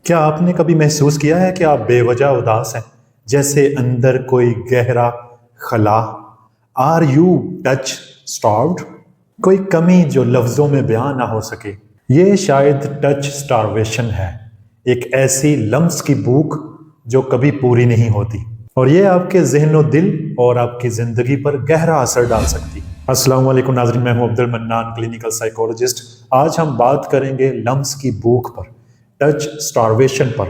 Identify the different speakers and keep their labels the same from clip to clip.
Speaker 1: کیا آپ نے کبھی محسوس کیا ہے کہ آپ بے وجہ اداس ہیں، جیسے اندر کوئی گہرا خلا؟ Are you touch starved? کوئی کمی جو لفظوں میں بیان نہ ہو سکے؟ یہ شاید ٹچ سٹارویشن ہے، ایک ایسی لمس کی بھوک جو کبھی پوری نہیں ہوتی، اور یہ آپ کے ذہن و دل اور آپ کی زندگی پر گہرا اثر ڈال سکتی۔ السلام علیکم ناظرین، میں ہوں عبد المنان، کلینیکل سائیکولوجسٹ۔ آج ہم بات کریں گے لمس کی بھوک پر، ٹچ سٹارویشن پر،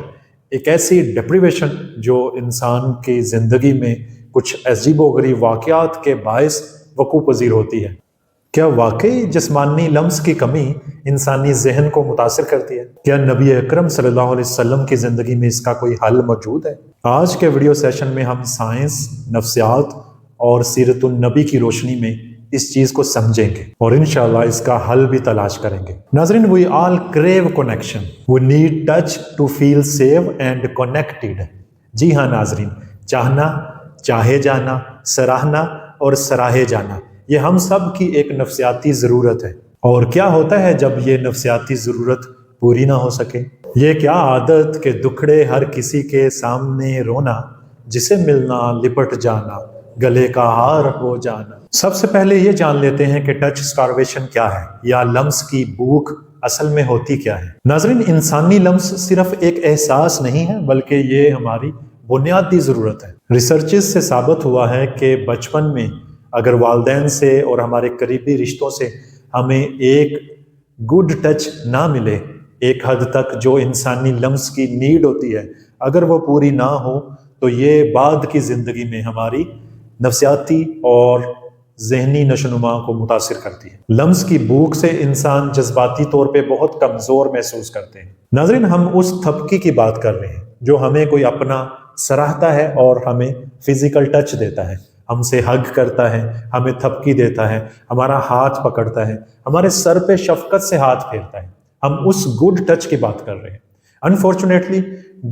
Speaker 1: ایک ایسی ڈپریویشن جو انسان کی زندگی میں کچھ عجیب و غریب واقعات کے باعث وقوع پذیر ہوتی ہے۔ کیا واقعی جسمانی لمس کی کمی انسانی ذہن کو متاثر کرتی ہے؟ کیا نبی اکرم صلی اللہ علیہ وسلم کی زندگی میں اس کا کوئی حل موجود ہے؟ آج کے ویڈیو سیشن میں ہم سائنس، نفسیات اور سیرت النبی کی روشنی میں اس چیز کو سمجھیں گے اور انشاءاللہ اس کا حل بھی تلاش کریں گے۔ ناظرین، we all crave connection. We need touch to feel safe and connected. جی ہاں ناظرین، چاہنا، چاہے جانا، سراہنا اور سراہے جانا، یہ ہم سب کی ایک نفسیاتی ضرورت ہے۔ اور کیا ہوتا ہے جب یہ نفسیاتی ضرورت پوری نہ ہو سکے؟ یہ کیا عادت کہ دکھڑے ہر کسی کے سامنے رونا، جسے ملنا لپٹ جانا، گلے کا ہار ہو جانا۔ سب سے پہلے یہ جان لیتے ہیں کہ ٹچ سٹارویشن کیا ہے، یا لمس کی بھوک اصل میں ہوتی کیا ہے۔ ناظرین، انسانی لمس صرف ایک احساس نہیں ہے، بلکہ یہ ہماری بنیادی ضرورت ہے۔ ریسرچز سے ثابت ہوا ہے کہ بچپن میں اگر والدین سے اور ہمارے قریبی رشتوں سے ہمیں ایک گڈ ٹچ نہ ملے، ایک حد تک جو انسانی لمس کی نیڈ ہوتی ہے، اگر وہ پوری نہ ہو تو یہ بعد کی زندگی میں ہماری نفسیاتی اور ذہنی نشوونما کو متاثر کرتی ہے۔ لمس کی بھوک سے انسان جذباتی طور پہ بہت کمزور محسوس کرتے ہیں۔ ناظرین، ہم اس تھپکی کی بات کر رہے ہیں جو ہمیں کوئی اپنا سراہتا ہے اور ہمیں فزیکل ٹچ دیتا ہے، ہم سے ہگ کرتا ہے، ہمیں تھپکی دیتا ہے، ہمارا ہاتھ پکڑتا ہے، ہمارے سر پہ شفقت سے ہاتھ پھیرتا ہے۔ ہم اس گڈ ٹچ کی بات کر رہے ہیں۔ انفارچونیٹلی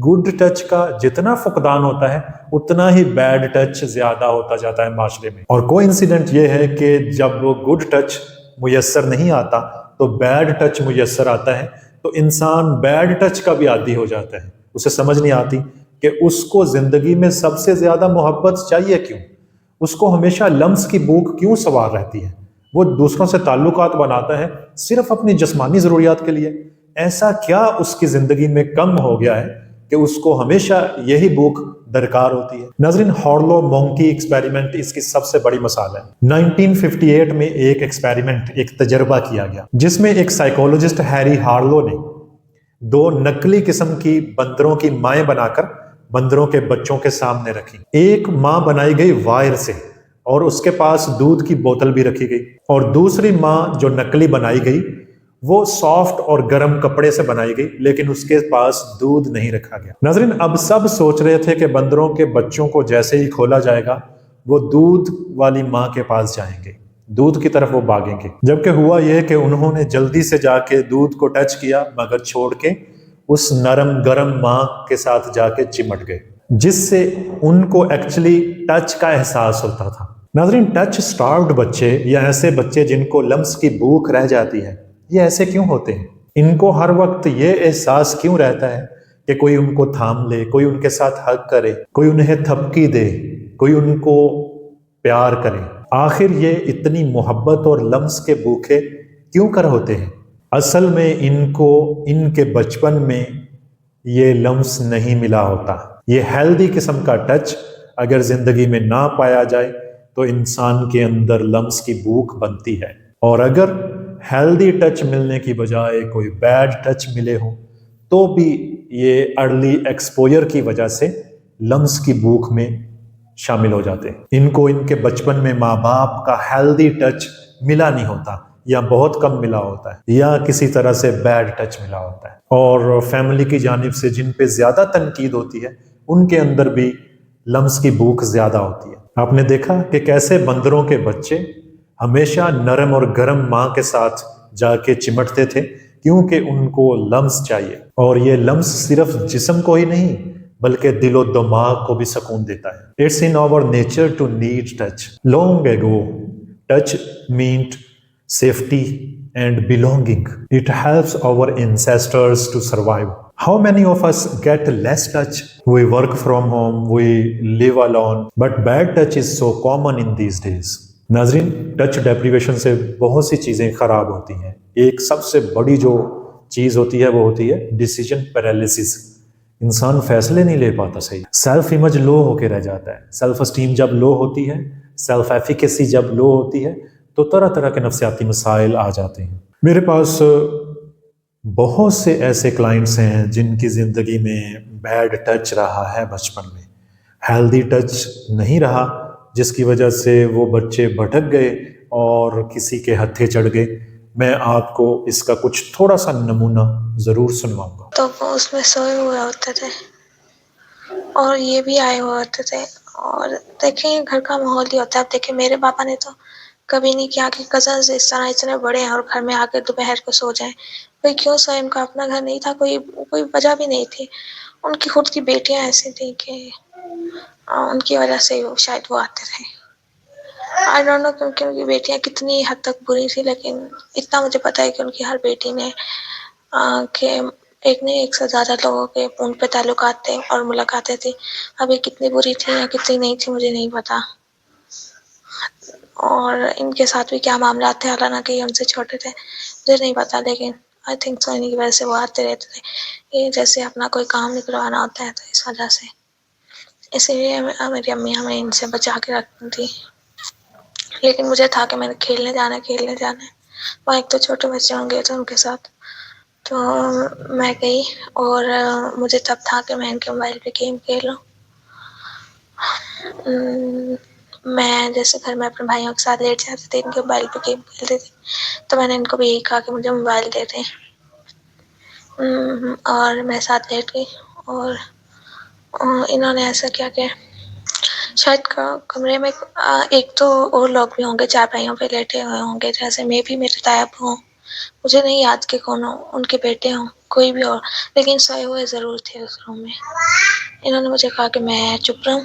Speaker 1: گڈ ٹچ کا جتنا فقدان ہوتا ہے اتنا ہی بیڈ ٹچ زیادہ ہوتا جاتا ہے معاشرے میں۔ اور کوئی انسیڈنٹ یہ ہے کہ جب وہ گڈ ٹچ میسر نہیں آتا تو بیڈ ٹچ میسر آتا ہے، تو انسان بیڈ ٹچ کا بھی عادی ہو جاتا ہے۔ اسے سمجھ نہیں آتی کہ اس کو زندگی میں سب سے زیادہ محبت چاہیے کیوں، اس کو ہمیشہ لمس کی بھوک کیوں سوار رہتی ہے۔ وہ دوسروں سے تعلقات بناتا ہے صرف اپنی جسمانی ضروریات کے لیے۔ ایسا کیا اس کی زندگی میں کم ہو گیا ہے کہ اس کو ہمیشہ یہی بھوک درکار ہوتی ہے؟ ناظرین، ہارلو مونکی ایکسپیریمنٹ اس کی سب سے بڑی مثال ہے۔ 1958 میں ایک ایکسپیریمنٹ، ایک تجربہ کیا گیا جس میں ایک سائیکولوجسٹ ہیری ہارلو نے 2 نقلی قسم کی بندروں کی مائیں بنا کر بندروں کے بچوں کے سامنے رکھی۔ ایک ماں بنائی گئی وائر سے اور اس کے پاس دودھ کی بوتل بھی رکھی گئی، اور دوسری ماں جو نقلی بنائی گئی وہ سافٹ اور گرم کپڑے سے بنائی گئی، لیکن اس کے پاس دودھ نہیں رکھا گیا۔ ناظرین، اب سب سوچ رہے تھے کہ بندروں کے بچوں کو جیسے ہی کھولا جائے گا وہ دودھ والی ماں کے پاس جائیں گے، دودھ کی طرف وہ بھاگیں گے۔ جبکہ ہوا یہ کہ انہوں نے جلدی سے جا کے دودھ کو ٹچ کیا، مگر چھوڑ کے اس نرم گرم ماں کے ساتھ جا کے چمٹ گئے، جس سے ان کو ایکچولی ٹچ کا احساس ہوتا تھا۔ ناظرین، ٹچ سٹاروڈ بچے یا ایسے بچے جن کو لمس کی بھوک رہ جاتی ہے، یہ ایسے کیوں ہوتے ہیں؟ ان کو ہر وقت یہ احساس کیوں رہتا ہے کہ کوئی ان کو تھام لے، کوئی ان کے ساتھ ہگ کرے، کوئی انہیں تھپکی دے، کوئی ان کو پیار کرے؟ آخر یہ اتنی محبت اور لمس کے بھوکے کیوں کر ہوتے ہیں؟ اصل میں ان کو ان کے بچپن میں یہ لمس نہیں ملا ہوتا۔ یہ ہیلدی قسم کا ٹچ اگر زندگی میں نہ پایا جائے تو انسان کے اندر لمس کی بھوک بنتی ہے، اور اگر ہیلدی ٹچ ملنے کی بجائے کوئی بیڈ ٹچ ملے ہو تو بھی یہ ارلی ایکسپوئر کی وجہ سے لمس کی بھوک میں شامل ہو جاتے ہیں۔ ان کو ان کے بچپن میں ماں باپ کا ہیلدی ٹچ ملا نہیں ہوتا، یا بہت کم ملا ہوتا ہے، یا کسی طرح سے بیڈ ٹچ ملا ہوتا ہے۔ اور فیملی کی جانب سے جن پہ زیادہ تنقید ہوتی ہے ان کے اندر بھی لمس کی بھوک زیادہ ہوتی ہے۔ آپ نے دیکھا کہ کیسے بندروں کے بچے ہمیشہ نرم اور گرم ماں کے ساتھ جا کے چمٹتے تھے، کیونکہ ان کو لمس چاہیے، اور یہ لمس صرف جسم کو ہی نہیں بلکہ دل و دماغ کو بھی سکون دیتا ہے۔ It's in our nature to need touch. Long ago, touch meant safety and belonging. It helps our ancestors to survive. How many of us get less touch? We work from home, we live alone, but bad touch is so common in these days. ناظرین touch deprivation سے بہت سی چیزیں خراب ہوتی ہیں. ایک سب سے بڑی جو چیز ہوتی ہے وہ ہوتی ہے ڈیسیجن پیرالسس. انسان فیصلے نہیں لے پاتا صحیح. سیلف امیج لو ہو کے رہ جاتا ہے. سیلف اسٹیم جب لو ہوتی ہے، سیلف ایفیکیسی جب لو ہوتی ہے، تو طرح طرح کے نفسیاتی مسائل آ جاتے ہیں. میرے پاس بہت سے ایسے کلائنٹس ہیں جن کی زندگی میں بیڈ ٹچ رہا ہے بچپن میں، ہیلدی ٹچ نہیں رہا، جس کی وجہ سے وہ بچے بھٹک گئے اور کسی کے ہتھے چڑھ گئے. میں آپ کو اس کا کچھ تھوڑا سا نمونہ ضرور سنواؤں گا.
Speaker 2: تو وہ اس میں سوئے ہوئے ہوتے تھے اور یہ بھی آئے ہوئے ہوتے تھے. اور دیکھیں گھر کا ماحول ہی ہوتا ہے. اب دیکھیں میرے پاپا نے تو کبھی نہیں کیا کہ کزنز اس طرح اتنے بڑے ہیں اور گھر میں آ کے دوپہر کو سو جائیں. کوئی کیوں سوئے، ان کا اپنا گھر نہیں تھا، کوئی وجہ بھی نہیں تھی. ان کی خود کی بیٹیاں ایسی تھیں کہ ان کی وجہ سے شاید وہ آتے تھے. آئی ڈونٹ نو کیونکہ ان کی بیٹیاں کتنی حد تک بری تھی، لیکن اتنا مجھے پتا ہے کہ ان کی ہر بیٹی نے کہ ایک نہیں ایک سے زیادہ لوگوں کے ان پہ تعلقات تھے اور ملاقاتیں تھیں. اب یہ کتنی بری تھی یا کتنی نہیں تھی مجھے نہیں پتا. اور ان کے ساتھ بھی کیا معاملات تھے، حالانکہ یہ ان سے چھوٹے تھے، مجھے نہیں پتا. لیکن آئی تھنک سو انہیں کی وجہ سے وہ آتے رہتے تھے. یہ جیسے اپنا کوئی کام نکلوانا ہوتا ہے تو اس وجہ سے، اسی لیے میری امی ہمیں ان سے بچا کے رکھتی تھی. لیکن مجھے تھا کہ میں نے کھیلنے جانا ہے. وہاں ایک تو چھوٹے بچے ہوں گے تو ان کے ساتھ تو میں گئی، اور مجھے تب تھا کہ میں ان کے موبائل پہ گیم کھیلوں. میں جیسے گھر میں اپنے بھائیوں کے ساتھ لیٹ جاتی تھی، ان کے موبائل پہ گیم کھیلتی تھی. تو میں نے ان کو بھی یہی کہا کہ مجھے موبائل دے دیں. اور میں ساتھ لیٹ گئی، اور انہوں نے ایسا کیا کہ شاید کمرے میں ایک تو اور لوگ بھی ہوں گے 4 بھائیوں پہ لیٹے ہوئے ہوں گے، جیسے میں بھی میرے تایب ہوں، مجھے نہیں یاد کہ کون ہوں، ان کے بیٹے ہوں، کوئی بھی اور، لیکن سوئے ہوئے ضرور تھے اس روم میں. انہوں نے مجھے کہا کہ میں چپ رہوں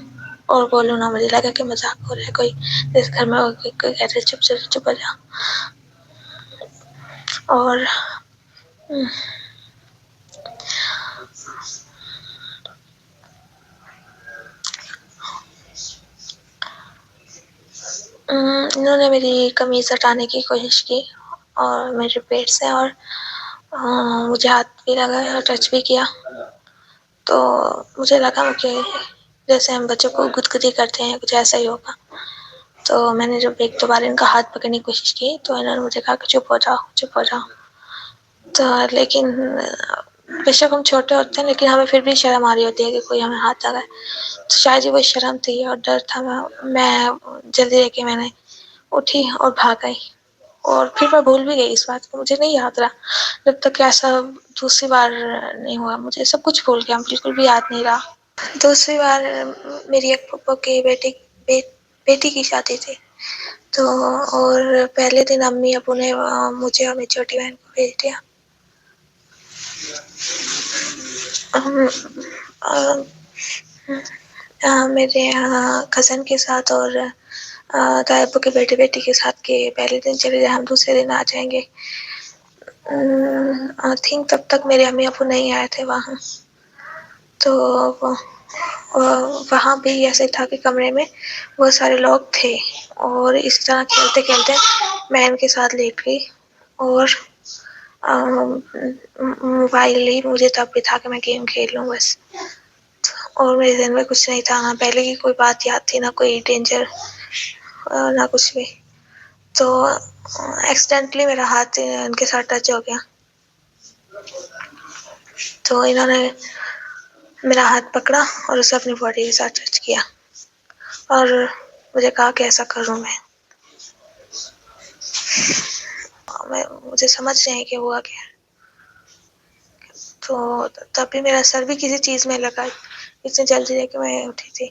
Speaker 2: اور بولوں نہ. مجھے لگا کہ مذاق ہو رہا ہے، کوئی جس گھر میں کوئی کہتے چپ ہو جا. اور انہوں نے میری قمیض ہٹانے کی کوشش کی اور میرے پیٹ سے، اور مجھے ہاتھ بھی لگایا اور ٹچ بھی کیا. تو مجھے لگا کہ جیسے ہم بچوں کو گدگدی کرتے ہیں کچھ ایسا ہی ہوگا. تو میں نے جب ایک دو بار ان کا ہاتھ پکڑنے کی کوشش کی تو انہوں نے مجھے کہا کہ چپ ہو جاؤ. تو لیکن بے شک ہم چھوٹے ہوتے ہیں، لیکن ہمیں پھر بھی شرم آ رہی ہوتی ہے کہ کوئی ہمیں ہاتھ لگائے. تو شاید یہ وہ شرم تھی اور ڈر تھا. میں جلدی کہ میں نے اٹھی اور بھاگ گئی. اور پھر میں بھول بھی گئی اس بات کو، مجھے نہیں یاد رہا جب تک کہ ایسا دوسری بار نہیں ہوا. مجھے سب کچھ بھول گیا، بالکل بھی یاد نہیں رہا. دوسری بار میری ایک پھپھو کی بیٹی کی شادی تھی. تو اور پہلے دن امی ابو نے مجھے اور میری چھوٹی بہن کو بھیج دیا. میرے کزن کے ساتھ اور تایا ابو کے بیٹی کے ساتھ کہ پہلے دن چلے جائیں، ہم دوسرے دن آ جائیں گے. آئی تھنک تب تک میرے امی ابو نہیں آئے تھے وہاں. تو وہاں بھی ایسے تھا کہ کمرے میں بہت سارے لوگ تھے، اور اسی طرح کھیلتے کھیلتے میں ان کے ساتھ لیٹ گئی. اور موبائل لی مجھے تب بھی تھا کہ میں گیم کھیل لوں بس. اور میرے ذہن میں کچھ نہیں تھا، نہ پہلے کی کوئی بات یاد تھی، نہ کوئی ڈینجر، نہ کچھ بھی. تو ایکسیڈنٹلی میرا ہاتھ ان کے ساتھ ٹچ ہو گیا. تو انہوں نے میرا ہاتھ پکڑا اور اسے اپنی باڈی کے ساتھ ٹچ کیا اور مجھے کہا کہ ایسا کروں میں. مجھے سمجھ نہیں ہے کہ ہوا کیا. تو تب بھی میرا سر بھی کسی چیز میں لگا، اتنی جلدی لے کے میں اٹھی تھی.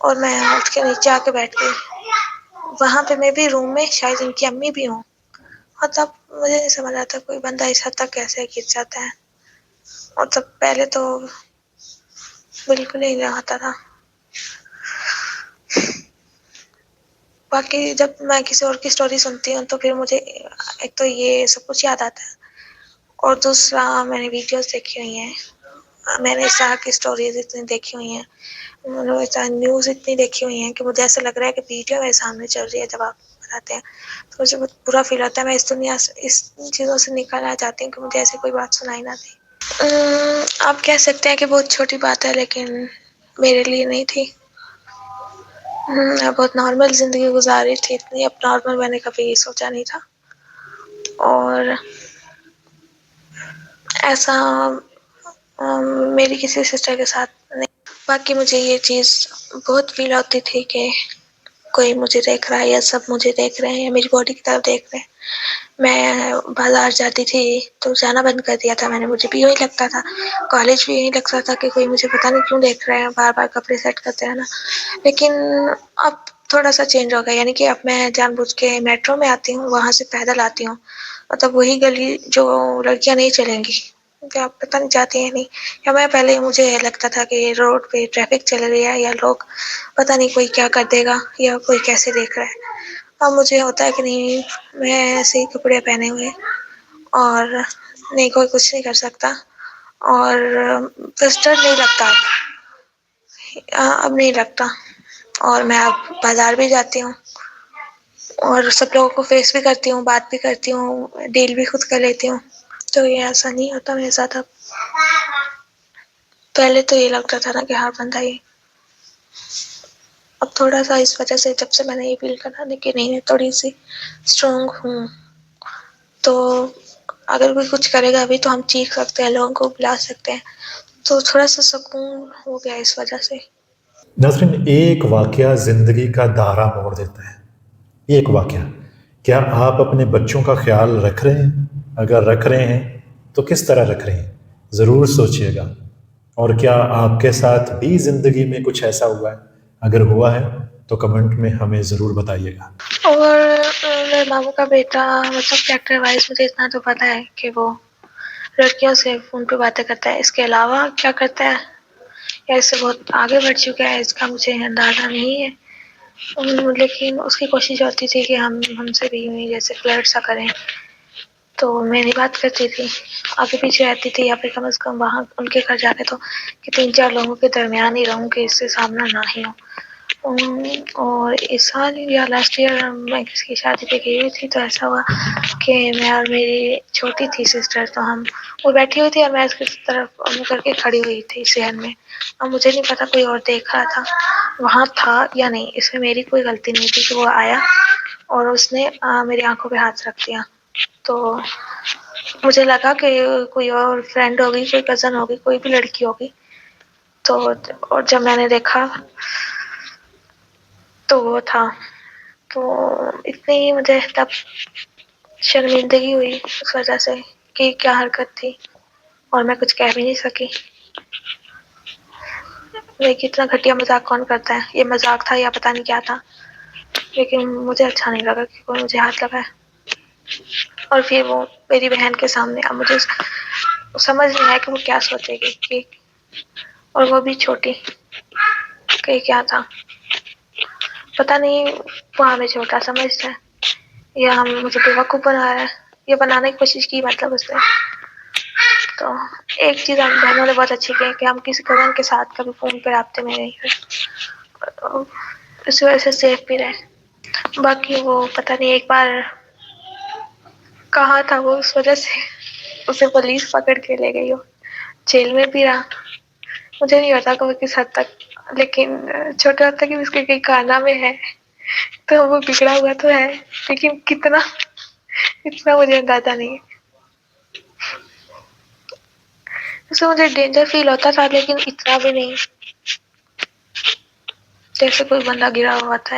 Speaker 2: اور میں اٹھ کے نیچے آ کے بیٹھ گئی. وہاں پہ میں بھی روم میں شاید ان کی امی بھی ہوں. اور تب مجھے نہیں سمجھ آتا کوئی بندہ اس حد تک کیسے گر جاتا ہے. اور تب پہلے تو بالکل ہی نہیں آتا تھا. باقی جب میں کسی اور کی اسٹوری سنتی ہوں تو پھر مجھے ایک تو یہ سب کچھ یاد آتا ہے، اور دوسرا میں نے ویڈیوز دیکھی ہوئی ہیں، میں نے اسحاق کی اسٹوریز اتنی دیکھی ہوئی ہیں، میں نے نیوز اتنی دیکھی ہوئی ہیں کہ مجھے ایسا لگ رہا ہے کہ ویڈیو میرے سامنے چل رہی ہے جب آپ بتاتے ہیں، تو مجھے بہت برا فیل ہوتا ہے. میں اس دنیا سے، اس چیزوں سے نکلنا چاہتی ہوں کہ مجھے ایسی کوئی بات سنائی نہ دے. آپ کہہ سکتے ہیں کہ بہت چھوٹی بات ہے، لیکن میرے لیے نہیں تھی. میں بہت نارمل زندگی گزاری تھی، اتنی اب نارمل میں نے کبھی سوچا نہیں تھا. اور ایسا میری کسی سسٹر کے ساتھ نہیں. باقی مجھے یہ چیز بہت فیل ہوتی تھی کہ کوئی مجھے دیکھ رہا ہے یا سب مجھے دیکھ رہے ہیں، میری باڈی کی طرف دیکھ رہے ہیں. میں بازار جاتی تھی تو جانا بند کر دیا تھا میں نے، مجھے بھی یہی لگتا تھا، کالج بھی یہی لگتا تھا کہ کوئی مجھے پتہ نہیں کیوں دیکھ رہے ہیں، بار بار کپڑے سیٹ کرتے ہیں نا. لیکن اب تھوڑا سا چینج ہو گیا، یعنی کہ اب میں جان بوجھ کے میٹرو میں آتی ہوں، وہاں سے پیدل آتی ہوں، مطلب وہی گلی جو لڑکیاں نہیں چلیں گی، کیا پتہ نہیں جاتی ہیں نہیں. یا میں پہلے مجھے لگتا تھا کہ روڈ پہ ٹریفک چل رہی ہے یا لوگ پتہ نہیں کوئی کیا کر دے گا یا کوئی کیسے دیکھ رہا ہے. اب مجھے ہوتا ہے کہ نہیں، میں ایسے ہی کپڑے پہنے ہوئے اور نہیں، کوئی کچھ نہیں کر سکتا. اور فرسٹریٹ نہیں لگتا اب نہیں لگتا. اور میں اب بازار بھی جاتی ہوں اور سب لوگوں کو فیس بھی کرتی ہوں، بات بھی کرتی ہوں، ڈیل بھی خود کر لیتی ہوں. تو یہ ایسا نہیں ہوتا میرے ساتھ اب. پہلے تو یہ لگتا تھا نا کہ ہر بندہ ہی، اب تھوڑا سا اس وجہ سے جب سے میں نے یہ فیل کرا کہ نہیں تھوڑی سی اسٹرانگ ہوں، تو اگر کوئی کچھ کرے گا ابھی تو ہم چیخ سکتے ہیں، لوگوں کو بلا سکتے ہیں، تو تھوڑا سا سکون ہو گیا اس وجہ سے.
Speaker 1: ناظرین، ایک واقعہ زندگی کا دائرہ موڑ دیتا ہے. ایک واقعہ. کیا آپ اپنے بچوں کا خیال رکھ رہے ہیں؟ اگر رکھ رہے ہیں تو کس طرح رکھ رہے ہیں؟ ضرور سوچئے گا. اور کیا آپ کے ساتھ بھی زندگی میں کچھ ایسا ہوا ہے؟ اگر ہوا ہے تو کمنٹ میں ہمیں ضرور بتائیے گا.
Speaker 2: اور میرے ماموں کا بیٹا، مطلب کریکٹر وائز مجھے اتنا تو پتہ ہے کہ وہ لڑکیوں سے فون پہ باتیں کرتا ہے، اس کے علاوہ کیا کرتا ہے یا اس سے بہت آگے بڑھ چکا ہے اس کا مجھے اندازہ نہیں ہے. لیکن اس کی کوشش ہوتی تھی کہ ہم سے بھی یوں ہی جیسے فلرٹ سا کریں، تو میں نہیں بات کرتی تھی، آگے پیچھے رہتی تھی، یا پھر کم از کم وہاں ان کے گھر جانے تو کہ 3-4 لوگوں کے درمیان ہی رہوں کہ اس سے سامنا نہ ہی ہو. اور اس سال یا لاسٹ ایئر میں کسی کی شادی پہ گئی ہوئی تھی، تو ایسا ہوا کہ میں اور میری چھوٹی تھی سسٹر، تو وہ بیٹھی ہوئی تھی اور میں اس کی طرف منہ کر کے کھڑی ہوئی تھی صحن میں. اب مجھے نہیں پتا کوئی اور دیکھ رہا تھا، وہاں تھا یا نہیں، اس میں میری کوئی غلطی نہیں تھی کہ وہ آیا اور اس نے میری آنکھوں پہ ہاتھ رکھ دیا. تو مجھے لگا کہ کوئی اور فرینڈ ہوگی، کوئی کزن ہوگی، کوئی بھی لڑکی ہوگی. تو اور جب میں نے دیکھا تو وہ تھا، تو اتنی مجھے تب شرمندگی ہوئی اس وجہ سے کہ کیا حرکت تھی، اور میں کچھ کہہ بھی نہیں سکی. لیکن اتنا گھٹیا مذاق کون کرتا ہے، یہ مذاق تھا یا پتہ نہیں کیا تھا، لیکن مجھے اچھا نہیں لگا کہ کوئی مجھے ہاتھ لگائے. اور پھر وہ میری بہن کے سامنے، اب مجھے سمجھ نہیں آیا کہ وہ کیا سوچے گی، کہ اور وہ بھی چھوٹی، کہ کیا تھا پتہ نہیں، وہ ہمیں چھوٹا سمجھتا ہے یا ہم مجھے بیوقوف بنا رہا ہے، یہ بنانے کی کوشش کی مطلب اس نے. تو ایک چیز ہم بہنوں نے بہت اچھی کی کہ ہم کسی کزن کے ساتھ کبھی فون پہ رابطے میں نہیں رہے، اس وجہ سے سیف بھی رہے. باقی وہ پتہ نہیں ایک بار کہا تھا وہ، اس وجہ سے اسے پولیس پکڑ کے لے گئی ہو، جیل میں بھی رہا. مجھے نہیں پتا کہ وہ کس حد تک، لیکن چھوٹا حد تک کہ اس کے کئی کارنامے ہے، تو وہ بگڑا ہوا تو ہے، لیکن کتنا اتنا مجھے اندازہ نہیں ہے. اس سے مجھے ڈینجر فیل ہوتا تھا، لیکن اتنا بھی نہیں جیسے کوئی بندہ گرا ہوا تھا،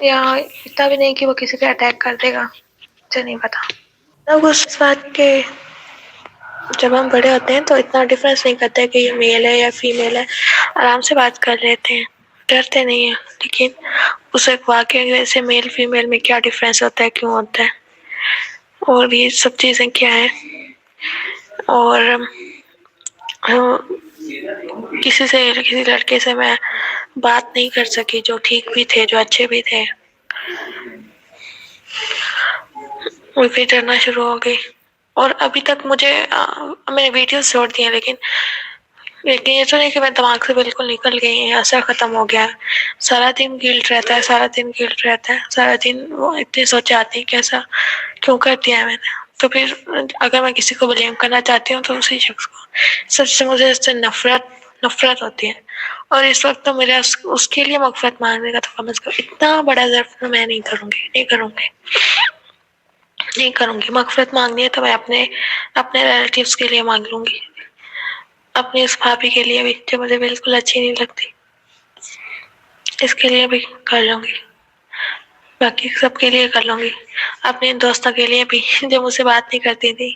Speaker 2: یا اتنا بھی نہیں کہ وہ کسی پہ اٹیک کر دے گا، مجھے نہیں پتا. اب اس بات کے جب ہم بڑے ہوتے ہیں تو اتنا ڈفرینس نہیں کرتے کہ یہ میل ہے یا فیمیل ہے، آرام سے بات کر لیتے ہیں، ڈرتے نہیں ہیں. لیکن اس ایک واقعہ کی وجہ سے میل فیمیل میں کیا ڈفرینس ہوتا ہے، کیوں ہوتا ہے، اور یہ سب چیزیں کیا ہیں. اور کسی لڑکے سے میں بات نہیں کر سکی جو ٹھیک بھی تھے، جو اچھے بھی تھے. وہ پھر ڈرنا شروع ہو گئی. اور ابھی تک مجھے میں نے ویڈیوز چھوڑ دی ہیں، لیکن یہ تو نہیں کہ میں دماغ سے بالکل نکل گئی ہیں، اثر ختم ہو گیا. سارا دن گلٹ رہتا ہے، سارا دن وہ اتنے سوچے آتی ہیں کیسا کیوں کر دیا ہے میں نے. تو پھر اگر میں کسی کو بلیم کرنا چاہتی ہوں تو اسی شخص کو. سب سے مجھے اس سے نفرت ہوتی ہے. اور اس وقت تو میرا اس کے لیے مغفرت مانگنے کا تو کم از کم اتنا بڑا ظرف میں نہیں کروں گی. مغفرت مانگنی ہے تو میں اپنے ریلیٹیوز کے لیے مانگ لوں گی، اپنی اس بھابھی کے لیے بھی جو مجھے بالکل اچھی نہیں لگتی، اس کے لیے بھی کر لوں گی، باقی سب کے لیے کر لوں گی. اپنے دوستوں کے لیے بھی جو مجھ سے بات نہیں کرتی تھی،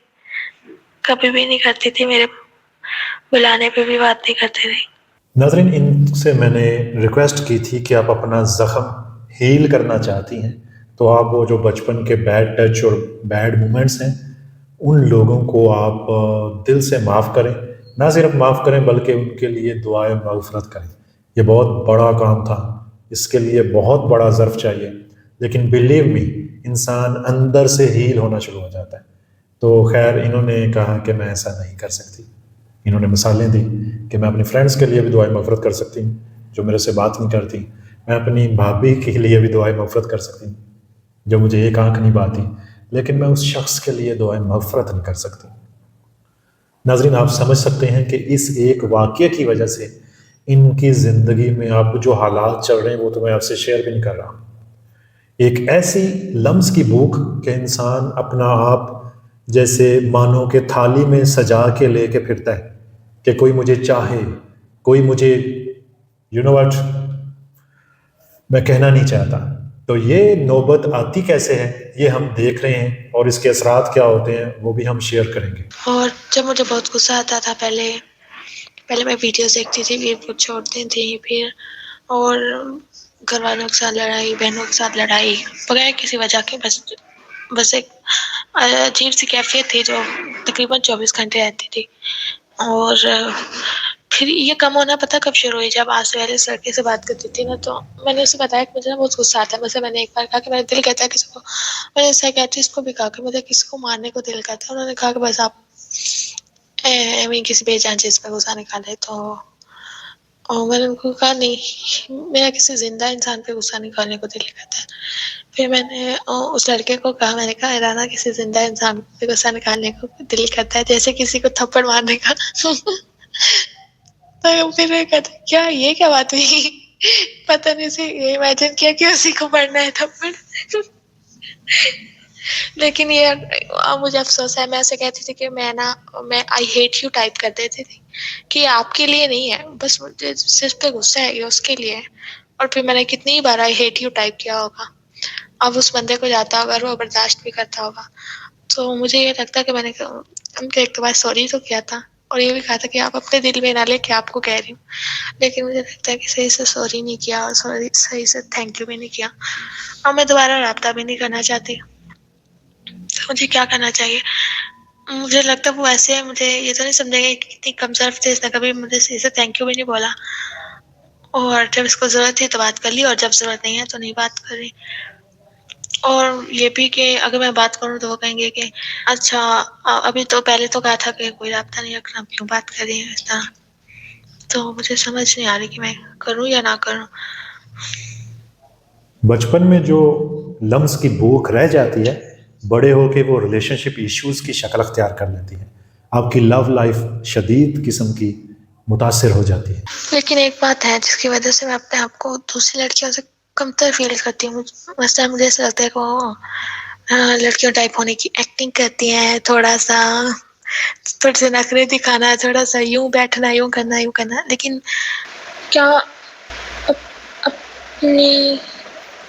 Speaker 2: کبھی بھی نہیں کرتی تھی، میرے بلانے پہ بھی بات نہیں کرتے تھے.
Speaker 1: ناظرین، ان سے میں نے ریکویسٹ کی تھی کہ آپ اپنا زخم ہیل کرنا چاہتی ہیں تو آپ وہ جو بچپن کے بیڈ ٹچ اور بیڈ مومنٹس ہیں ان لوگوں کو آپ دل سے معاف کریں. نہ صرف معاف کریں بلکہ ان کے لیے دعائیں مغفرت کریں. یہ بہت بڑا کام تھا، اس کے لیے بہت بڑا ظرف چاہیے، لیکن بلیو می انسان اندر سے ہیل ہونا شروع ہو جاتا ہے. تو خیر انہوں نے کہا کہ میں ایسا نہیں کر سکتی. انہوں نے مثالیں دی کہ میں اپنی فرینڈس کے لیے بھی دعائیں مغفرت کر سکتی ہوں جو میرے سے بات نہیں کرتی. میں اپنی بھابھی کے لیے بھی دعائیں مغفرت کر سکتی ہوں جو مجھے ایک آنکھ نہیں باتی، لیکن میں اس شخص کے لیے دعائیں مغفرت نہیں کر سکتی. ناظرین، آپ سمجھ سکتے ہیں کہ اس ایک واقعے کی وجہ سے ان کی زندگی میں اب جو حالات چل رہے ہیں وہ تو میں آپ سے شیئر بھی نہیں کر رہا. ایک ایسی لمس کی بھوک کہ انسان اپنا آپ جیسے مانو کہ تھالی میں سجا کے لے کے پھرتا ہے کہ کوئی مجھے چاہے، کوئی مجھے واٹ میں کہنا نہیں چاہتا. تو یہ نوبت آتی کیسے ہے یہ ہم دیکھ رہے ہیں، اور اس کے اثرات کیا ہوتے ہیں وہ بھی ہم شیئر کریں گے.
Speaker 2: اور جب مجھے بہت غصہ آتا تھا، پہلے میں ویڈیوز دیکھتی تھی، پھر کچھ چھوڑتی تھی، پھر اور گھر والوں کے ساتھ لڑائی، بہنوں کے ساتھ لڑائی بغیر کسی وجہ کے. بس ایک عجیب سی کیفیت تھی جو تقریباً 24 گھنٹے رہتی تھی. اور پھر یہ کم ہونا پتہ کب شروع ہوئی؟ جب آج سے پہلے اس لڑکے سے بات کرتی تھی نا، تو میں نے اسے بتایا کہ مجھے نا بہت غصہ آتا ہے. میں نے ایک بار کہا کہ میرا دل کہتا ہے کسی کو، میں نے سائیکیٹرسٹ کو بھی کہا کہ مجھے کسی کو مارنے کو دل کرتا ہے. انہوں نے کہا کہ بس آپ کسی بے جان چیز پہ غصہ نکالے. تو میں نے ان کو کہا نہیں، میرا کسی زندہ انسان پہ غصہ نکالنے کو دل کرتا ہے. پھر میں نے اس لڑکے کو کہا، میں نے کہا ارادہ کسی زندہ انسان پہ غصہ نکالنے کو دل کرتا ہے جیسے کسی کو تھپڑ مارنے کا. تو پھر میں کہتا کیا یہ کیا بات ہوئی؟ پتہ نہیں سے یہ امیجن کیا کہ اسی کو پڑھنا ہے تھپڑ. لیکن یہ مجھے افسوس ہے، میں اسے کہتی تھی کہ میں آئی ہیٹ یو ٹائپ کر دیتی تھی کہ آپ کے لیے نہیں ہے، بس مجھے صرف پہ غصہ ہے، یہ اس کے لیے ہے. اور پھر میں نے کتنی بار آئی ہیٹ یو ٹائپ کیا ہوگا. اب اس بندے کو جاتا ہوگا اور وہ برداشت بھی کرتا ہوگا. تو مجھے یہ لگتا کہ میں نے ان کے ایک بار سوری تو کیا تھا، اور یہ بھی کہا تھا کہ آپ اپنے دل میں نہ لے کہ آپ کو کہہ رہی ہوں. لیکن مجھے لگتا ہے کہ صحیح سے سوری نہیں کیا اور صحیح سے تھینک یو بھی نہیں کیا. اور میں دوبارہ رابطہ بھی نہیں کرنا چاہتی. تو مجھے کیا کرنا چاہیے؟ مجھے لگتا ہے وہ ایسے ہے، مجھے یہ تو نہیں سمجھے گا کہ کتنی کم ظرف تھے، اس نے کبھی مجھے صحیح سے تھینک یو بھی نہیں بولا. اور جب اس کو ضرورت تھی تو بات کر لی، اور جب ضرورت نہیں ہے تو نہیں بات کر رہی. اور یہ بھی کہ اگر میں بات کروں تو وہ کہیں گے کہ اچھا ابھی تو پہلے تو کہا تھا کہ کوئی رابطہ نہیں رکھنا، کیوں بات کر رہی ہے اس طرح. تو مجھے سمجھ نہیں آ رہی کہ میں کروں یا نہ کروں.
Speaker 1: بچپن میں جو لمس کی بھوک رہ جاتی ہے بڑے ہو کے وہ ریلیشن شپ ایشوز کی شکل اختیار کر لیتی ہے. آپ کی لو لائف شدید قسم کی متاثر ہو جاتی ہے.
Speaker 2: لیکن ایک بات ہے جس کی وجہ سے میں اپنے آپ کو دوسری لڑکیوں سے کمتر فیل کرتی ہوں. مثلا مجھے ایسا لگتا ہے کہ وہ لڑکیوں ٹائپ ہونے کی ایکٹنگ کرتی ہیں، تھوڑا سا تھوڑے سے نخرے دکھانا، تھوڑا سا یوں بیٹھنا، یوں کرنا. لیکن کیا اپنی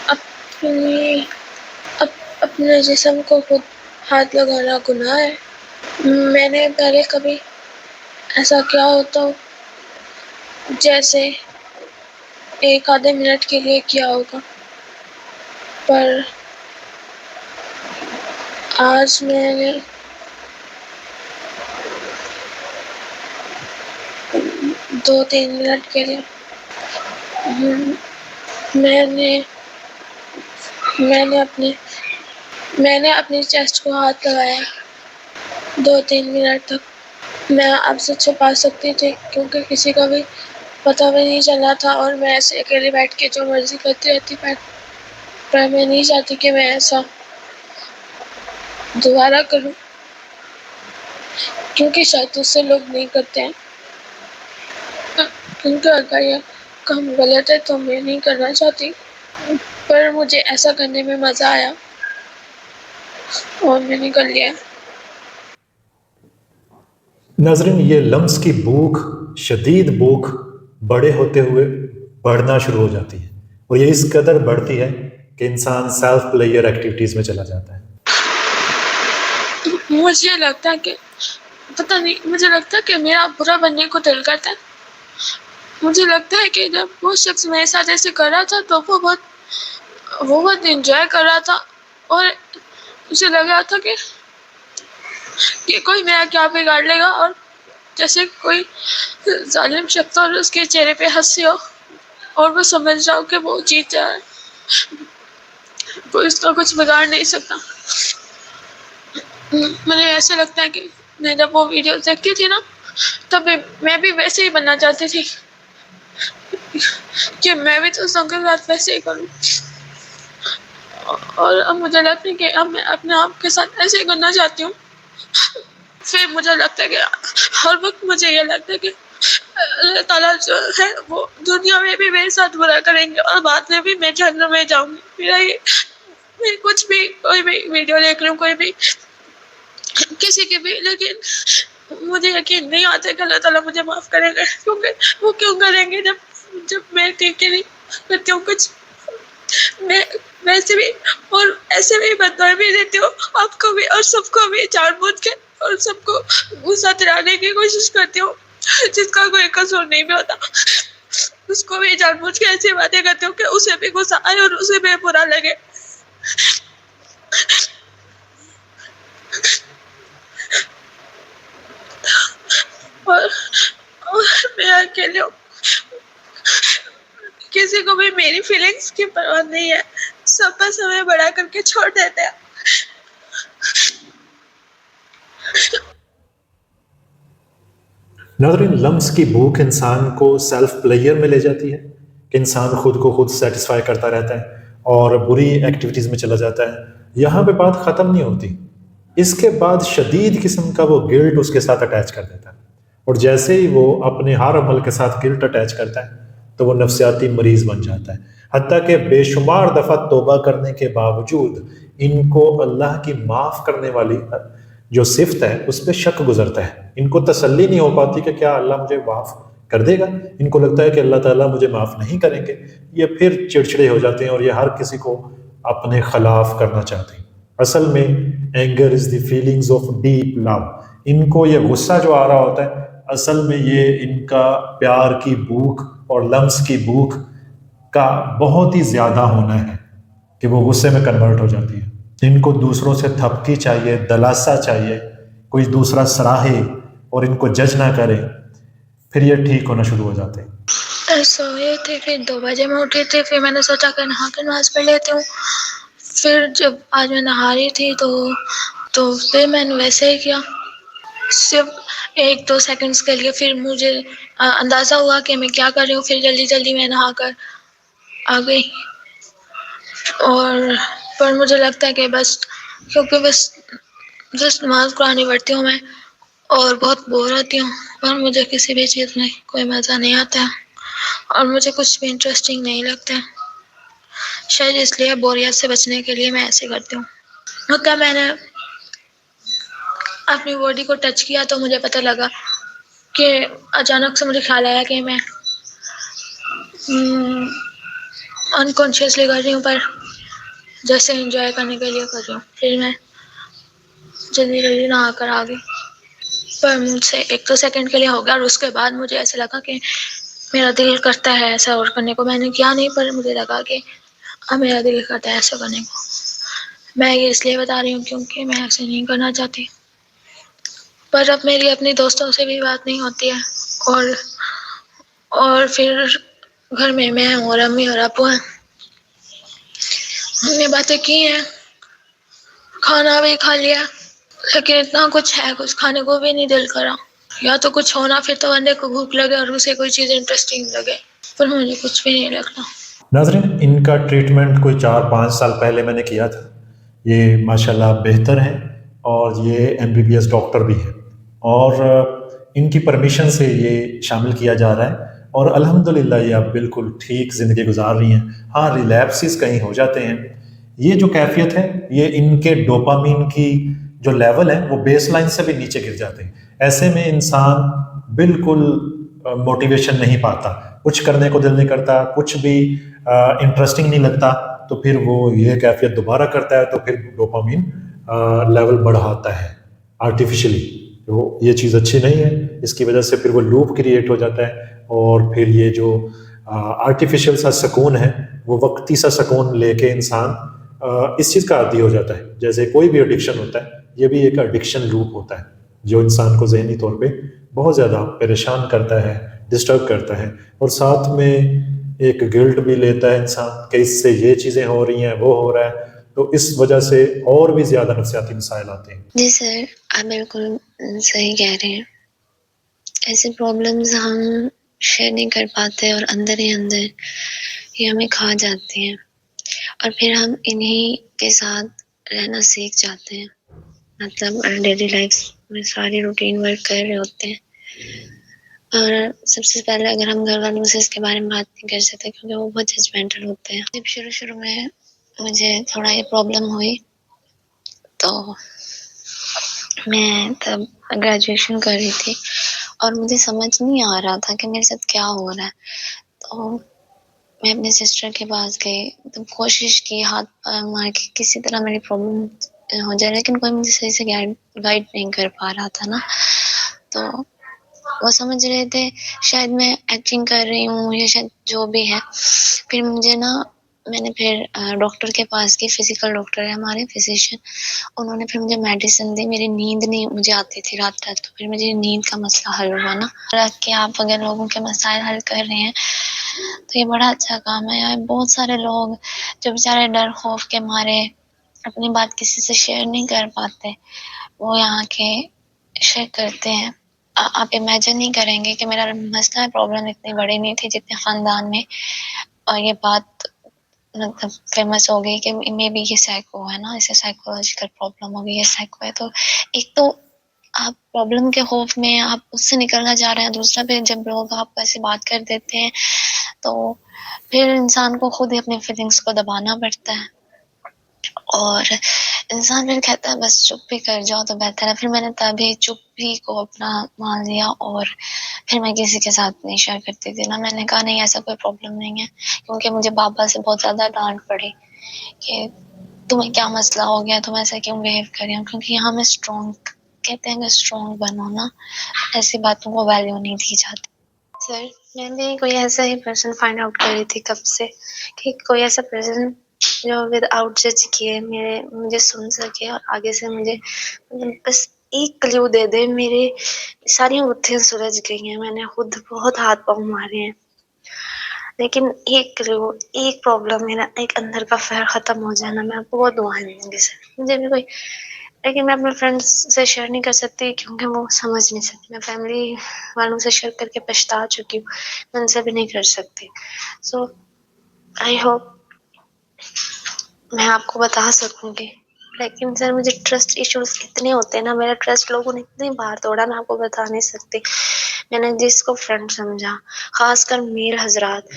Speaker 2: اپنی اپنے جسم کو خود ہاتھ لگانا گناہ ہے؟ میں نے پہلے کبھی ایسا کیا ہوتا جیسے ایک آدھے منٹ کے لیے کیا ہوگا، پر آج میں نے 2-3 منٹ کے لیے میں نے میں نے اپنی چیسٹ کو ہاتھ لگایا 2-3 منٹ تک. میں آپ سے چھپا سکتی تھی کیونکہ کسی کا بھی پتہ بھی نہیں چلا تھا اور میں ایسے اکیلے بیٹھ کے جو مرضی کرتی رہتی. پر میں نہیں چاہتی کہ میں ایسا دوبارہ کروں کیونکہ شاید اس سے لوگ نہیں کرتے ہیں. کیونکہ اگر یہ کام غلط ہے تو میں نہیں کرنا چاہتی. پر مجھے ایسا کرنے میں مزہ آیا اور میں نے کر لیا.
Speaker 1: ناظرین، یہ لمس کی بھوک، شدید بھوک بڑے ہوتے ہوئے بڑھنا شروع ہو جاتی ہے، اور یہ اس قدر بڑھتی ہے کہ انسان سیلف پلیئر ایکٹیویٹیز میں چلا جاتا ہے.
Speaker 2: مجھے لگتا ہے کہ پتہ نہیں، مجھے لگتا ہے کہ میرا برا بننے کو دل کرتا ہے. مجھے لگتا ہے کہ جب وہ شخص میرے ساتھ ایسے کر رہا تھا تو وہ بہت انجوائے کر رہا تھا، اور مجھے لگ رہا تھا کہ کوئی میرا کیا بگاڑ لے گا، اور جیسے کوئی ظالم شخص اور اس کے چہرے پہ ہنسی ہو اور وہ سمجھ رہا ہو کہ وہ جیت جا رہا ہے، کوئی اس کا کچھ بگاڑ نہیں سکتا. مجھے ایسا لگتا ہے کہ میں جب وہ ویڈیو دیکھتی تھی نا تب میں بھی ویسے ہی بننا چاہتی تھی کہ میں بھی تو سب کے ساتھ ویسے ہی کروں. اور اب مجھے لگتا ہے کہ اب میں اپنے آپ کے ساتھ ایسے ہی کرنا چاہتی ہوں. پھر مجھے لگتا ہے کہ ہر وقت مجھے یہ لگتا ہے کہ اللہ تعالیٰ جو ہے وہ دنیا میں بھی میرے ساتھ برا کریں گے اور بعد میں بھی میں جہنم میں جاؤں گی. میں کچھ بھی کوئی بھی ویڈیو دیکھ لوں، کوئی بھی کسی کی بھی، لیکن مجھے یقین نہیں آتا کہ اللہ تعالیٰ مجھے معاف کریں گے. کیونکہ وہ کیوں کریں گے جب میں ٹھیک نہیں کرتی ہوں کچھ. میں ویسے بھی اور ایسے بھی بدوائیں بھی دیتی ہوں آپ کو بھی اور سب کو بھی جان بوجھ کے، اور سب کو غصہ دلانے کی کوشش کرتی ہوں جس کا کوئی قصور نہیں بھی ہوتا. اس کو بھی جان بوجھ کے ایسی باتیں کرتی ہوں کہ اسے بھی غصہ آئے اور اسے بھی برا لگے. اور میں اکیلے ہوں، کسی کو بھی میری فیلنگس کی پرواہ نہیں ہے، سب بس ہمیں بڑا کر کے چھوڑ دیتے ہیں.
Speaker 1: ناظرین، لمس کی بھوک انسان کو سیلف پلیئر میں لے جاتی ہے کہ انسان خود کو خود سیٹسفائی کرتا رہتا ہے اور بری ایکٹیویٹیز میں چلا جاتا ہے. یہاں پہ بات ختم نہیں ہوتی، اس کے بعد شدید قسم کا وہ گلٹ اس کے ساتھ اٹیچ کر دیتا ہے، اور جیسے ہی وہ اپنے ہر عمل کے ساتھ گلٹ اٹیچ کرتا ہے تو وہ نفسیاتی مریض بن جاتا ہے. حتیٰ کہ بے شمار دفعہ توبہ کرنے کے باوجود ان کو اللہ کی معاف کرنے والی جو صفت ہے اس پہ شک گزرتا ہے. ان کو تسلی نہیں ہو پاتی کہ کیا اللہ مجھے معاف کر دے گا. ان کو لگتا ہے کہ اللہ تعالیٰ مجھے معاف نہیں کریں گے. یہ پھر چڑچڑے ہو جاتے ہیں اور یہ ہر کسی کو اپنے خلاف کرنا چاہتے ہیں. اصل میں anger is the feelings of deep love. ان کو یہ غصہ جو آ رہا ہوتا ہے اصل میں یہ ان کا پیار کی بھوک اور لمس کی بھوک کا بہت ہی زیادہ ہونا ہے کہ وہ غصے میں کنورٹ ہو جاتی ہے. ان کو دوسروں سے تھپکی چاہیے، دلاسا چاہیے، کوئی دوسرا سراہے اور ان کو جج نہ کرے، پھر یہ ٹھیک ہونا شروع ہو جاتے ہیں.
Speaker 2: سوئے تھے، پھر 2 بجے میں اٹھی تھی، پھر میں نے سوچا کہ نہا کے نماز پڑھ لیتی ہوں. پھر جب آج میں نہا رہی تھی تو پھر میں نے ویسے ہی کیا، صرف 1-2 سیکنڈز کے لیے. پھر مجھے اندازہ ہوا کہ میں کیا کر رہی ہوں، پھر جلدی جلدی میں نہا کر آ گئی. اور پر مجھے لگتا ہے کہ کیونکہ بس نماز قرآن ہی پڑھتی ہوں میں اور بہت بور ہوتی ہوں، اور مجھے کسی بھی چیز میں کوئی مزہ نہیں آتا ہے اور مجھے کچھ بھی انٹرسٹنگ نہیں لگتا ہے. شاید اس لیے بوریت سے بچنے کے لیے میں ایسے کرتی ہوں. ہوتا میں نے اپنی باڈی کو ٹچ کیا تو مجھے پتہ لگا کہ اچانک سے مجھے خیال آیا کہ میں انکانشیسلی کر رہی ہوں، پر جیسے انجوائے کرنے کے لیے کر رہی ہوں. پھر میں جلدی جلدی نہا کر آ گئی، پر مجھ سے 1-2 سیکنڈ کے لیے ہو گیا، اور اس کے بعد مجھے ایسا لگا کہ میرا دل کرتا ہے ایسا اور کرنے کو. میں نے کیا نہیں، پر مجھے لگا کہ اب میرا دل کرتا ہے ایسا کرنے کو. میں یہ اس لیے بتا رہی ہوں کیونکہ میں ایسے نہیں کرنا چاہتی. پر اب میری اپنی دوستوں سے بھی بات نہیں ہوتی ہے، اور اور پھر گھر میں اور امی اور ابو ہیں. ہم نے باتیں کی ہیں, کھانا بھی کھا لیا, لیکن اتنا کچھ ہے, کچھ کھانے کو بھی نہیں دل کرا. یا تو کچھ ہونا پھر تو بندے کو بھوک لگے اور اسے کوئی چیز انٹرسٹنگ لگے, پر مجھے کچھ بھی نہیں لگتا.
Speaker 1: ناظرین ان کا ٹریٹمنٹ کوئی 4-5 سال پہلے میں نے کیا تھا. یہ ماشاءاللہ بہتر ہیں اور یہ MBBS ڈاکٹر بھی ہیں, اور ان کی پرمیشن سے یہ شامل کیا جا رہا ہے, اور الحمدللہ یہ اب بالکل ٹھیک زندگی گزار رہی ہیں. ہاں ریلیپسز کہیں ہو جاتے ہیں. یہ جو کیفیت ہے یہ ان کے ڈوپامین کی جو لیول ہے وہ بیس لائن سے بھی نیچے گر جاتے ہیں. ایسے میں انسان بالکل موٹیویشن نہیں پاتا, کچھ کرنے کو دل نہیں کرتا, کچھ بھی انٹرسٹنگ نہیں لگتا, تو پھر وہ یہ کیفیت دوبارہ کرتا ہے تو پھر ڈوپامین لیول بڑھاتا ہے آرٹیفیشلی. تو یہ چیز اچھی نہیں ہے, اس کی وجہ سے پھر وہ لوپ کریٹ ہو جاتا ہے, اور پھر یہ جو آرٹیفیشل سا سکون ہے وہ وقتی سا سکون لے کے انسان اس چیز کا عادی ہو جاتا ہے. جیسے کوئی بھی ایڈکشن ہوتا ہے, یہ بھی ایک ایڈکشن لوپ ہوتا ہے جو انسان کو ذہنی طور پہ بہت زیادہ پریشان کرتا ہے, ڈسٹرب کرتا ہے, اور ساتھ میں ایک گلٹ بھی لیتا ہے انسان کہ اس سے یہ چیزیں ہو رہی ہیں, وہ ہو رہا ہے, تو اس وجہ سے اور بھی زیادہ نفسیاتی مسائل آتے ہیں.
Speaker 3: جی سر, آپ بالکل صحیح کہہ رہے ہیں. ایسے پرابلمز ہم شیئر نہیں کر پاتے اور اندر ہی اندر یہ ہمیں کھا جاتے ہیں, اور پھر ہم انہی کے ساتھ رہنا سیکھ جاتے ہیں. مطلب ڈیلی لائف میں ساری روٹین ورک کر رہے ہوتے ہیں, اور سب سے پہلے اگر ہم گھر والوں سے اس کے بارے میں بات نہیں کر سکتے کیونکہ وہ بہت ججمنٹل ہوتے ہیں. جب شروع میں مجھے تھوڑا یہ پرابلم ہوئی تو میں تب گریجویشن کر رہی تھی اور مجھے سمجھ نہیں آ رہا تھا کہ میرے ساتھ کیا ہو رہا ہے. تو میں اپنے سسٹر کے پاس گئی, تو کوشش کی ہاتھ مار کے کسی طرح میری پرابلم ہو جائے, لیکن کوئی مجھے صحیح سے گائیڈ نہیں کر پا رہا تھا نا. تو وہ سمجھ رہے تھے شاید میں ایکٹنگ کر رہی ہوں یا شاید جو بھی ہے. پھر مجھے نا میں نے پھر ڈاکٹر کے پاس گئی, فزیکل ڈاکٹر ہے ہمارے فزیشین, انہوں نے پھر مجھے میڈیسن دی. میری نیند نہیں مجھے آتی تھی رات رات, تو پھر مجھے نیند کا مسئلہ حل ہوا نا. کہ آپ اگر لوگوں کے مسائل حل کر رہے ہیں تو یہ بڑا اچھا کام ہے. بہت سارے لوگ جو بیچارے ڈر خوف کے مارے اپنی بات کسی سے شیئر نہیں کر پاتے, وہ یہاں کے شیئر کرتے ہیں. آپ امیجن نہیں کریں گے کہ میرا مسئلہ پرابلم اتنی بڑی نہیں تھی جتنے خاندان میں یہ بات مطلب فیمس ہو گئی کہ میں بھی یہ سائیکو ہے نا, اسے سائیکولوجیکل پرابلم ہو گئی, یہ سائیکو ہے. تو ایک تو آپ پرابلم کے خوف میں آپ اس سے نکلنا چاہ رہے ہیں, دوسرا پھر جب لوگ آپ کو ایسے بات کر دیتے ہیں تو پھر انسان کو خود ہی اپنے فیلنگس کو دبانا پڑتا ہے, اور انسان پھر کہتا ہے بس چپ ہی کر جاؤ تو بہتر ہے. پھر میں نے تبھی چپ ہی کو اپنا مان لیا, اور پھر میں کسی کے ساتھ نہیں شیئر کرتی تھی نا. میں نے کہا نہیں ایسا کوئی پرابلم نہیں ہے, کیونکہ مجھے بابا سے بہت زیادہ ڈانٹ پڑی کہ تمہیں کیا مسئلہ ہو گیا, تم ایسا کیوں بہیو کر رہی ہو. کیونکہ یہاں میں اسٹرانگ کہتے ہیں کہ اسٹرانگ بنو نا, ایسی باتوں کو ویلیو نہیں دی جاتی. سر میں بھی کوئی ایسا ہی پرسن فائنڈ آؤٹ کر رہی تھی کب سے کہ کوئی ایسا پرسن جو ود آؤٹ جج کیے مجھے سن سکے اور آگے سے مجھے بس ایک کلیو دے دے. میرے ساری گتھیاں سلجھ گئی ہیں, میں نے خود بہت ہاتھ پاؤں مارے ہیں, لیکن ایک کلیو ایک پرابلم میرا ایک اندر کا فہر ختم ہو جانا, میں آپ کو بہت دعائیں دوں گی سر. مجھے بھی کوئی, لیکن میں اپنے فرینڈس سے شیئر نہیں کر سکتی کیونکہ وہ سمجھ نہیں سکتی. میں فیملی والوں سے شیئر کر کے پچھتا چکی ہوں, میں ان سے بھی نہیں کر سکتی. سو آئی ہوپ میں آپ کو بتا سکوں گی, لیکن سر مجھے ٹرسٹ ایشوز اتنے ہوتے ہیں نا, میرا ٹرسٹ لوگوں نے اتنی بار توڑا میں آپ کو بتا نہیں سکتی. میں نے جس کو فرینڈ سمجھا, خاص کر میر حضرات,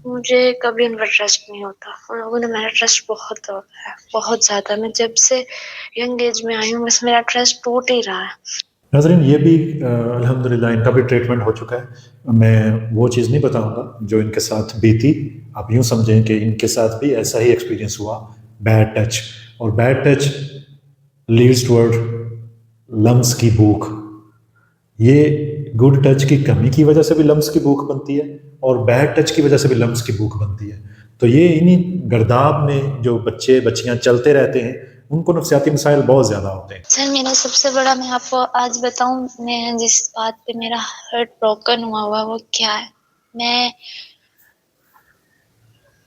Speaker 3: مجھے کبھی ان پر ٹرسٹ نہیں ہوتا. ان لوگوں نے میرا ٹرسٹ بہت توڑا ہے, بہت زیادہ. میں جب سے ینگ ایج میں آئی ہوں بس میرا ٹرسٹ ٹوٹ ہی رہا ہے.
Speaker 1: ناظرین یہ بھی الحمدللہ ان کا بھی ٹریٹمنٹ ہو چکا ہے. میں وہ چیز نہیں بتاؤں گا جو ان کے ساتھ بیتی. آپ یوں سمجھیں کہ ان کے ساتھ بھی ایسا ہی ایکسپیرینس ہوا, بیڈ ٹچ, اور بیڈ ٹچ لیڈز ٹورڈ لمس کی بھوک. یہ گڈ ٹچ کی کمی کی وجہ سے بھی لمس کی بھوک بنتی ہے, اور بیڈ ٹچ کی وجہ سے بھی لمس کی بھوک بنتی ہے. تو یہ انہی گرداب میں جو بچے بچیاں چلتے رہتے ہیں ان کو نفسیاتی مسائل بہت زیادہ ہوتے ہیں.
Speaker 3: سر میرا سب سے بڑا, میں آپ کو آج بتاؤں, میں جس بات پہ میرا ہارٹ بروکن ہوا وہ کیا ہے.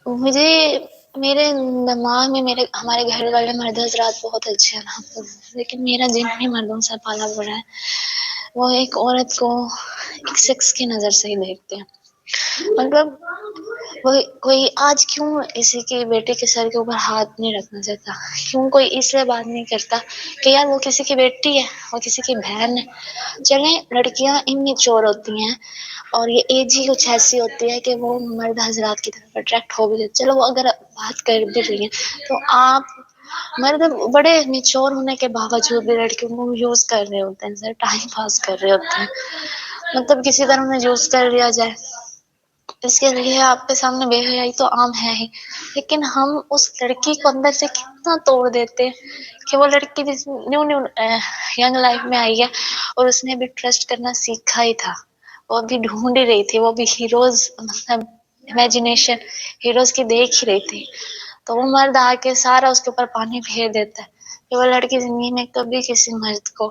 Speaker 3: مجھے میرے دماغ میں ہمارے گھر والے مرد حضرات بہت اچھے ہیں، لیکن میرا جن بھی مردوں سے پالا پڑا ہے وہ ایک عورت کو ایک سیکس کی نظر سے ہی دیکھتے ہیں. مطلب کوئی آج کیوں کسی کی بیٹی کے سر کے اوپر ہاتھ نہیں رکھنا چاہتا؟ کیوں کوئی اس لیے بات نہیں کرتا کہ یار وہ کسی کی بیٹی ہے، وہ کسی کی بہن ہے. چلیں لڑکیاں اممیچور ہوتی ہیں اور یہ ایج ہی کچھ ایسی ہوتی ہے کہ وہ مرد حضرات کی طرف اٹریکٹ ہو بھی جاتے. چلو وہ اگر بات کر بھی رہی ہیں تو آپ مرد بڑے میچور ہونے کے باوجود بھی لڑکیوں کو یوز کر رہے ہوتے ہیں سر، ٹائم پاس کر رہے ہوتے ہیں. مطلب کسی طرح انہیں یوز کر لیا جائے، اس کے لیے آپ کے سامنے بے حیائی تو عام ہے ہی، لیکن ہم اس لڑکی کو اندر سے کتنا توڑ دیتے کہ وہ لڑکی نیو ینگ لائف میں آئی ہے اور اس نے بھی ٹرسٹ کرنا سیکھا ہی تھا. وہ بھی ڈھونڈ ہی رہی تھی، وہ بھی ہیروز، مطلب امیجنیشن ہیروز کی دیکھ ہی رہی تھی. تو وہ مرد آ کے سارا اس کے اوپر پانی پھیر دیتا ہے کہ وہ لڑکی زندگی میں کبھی کسی مرد کو،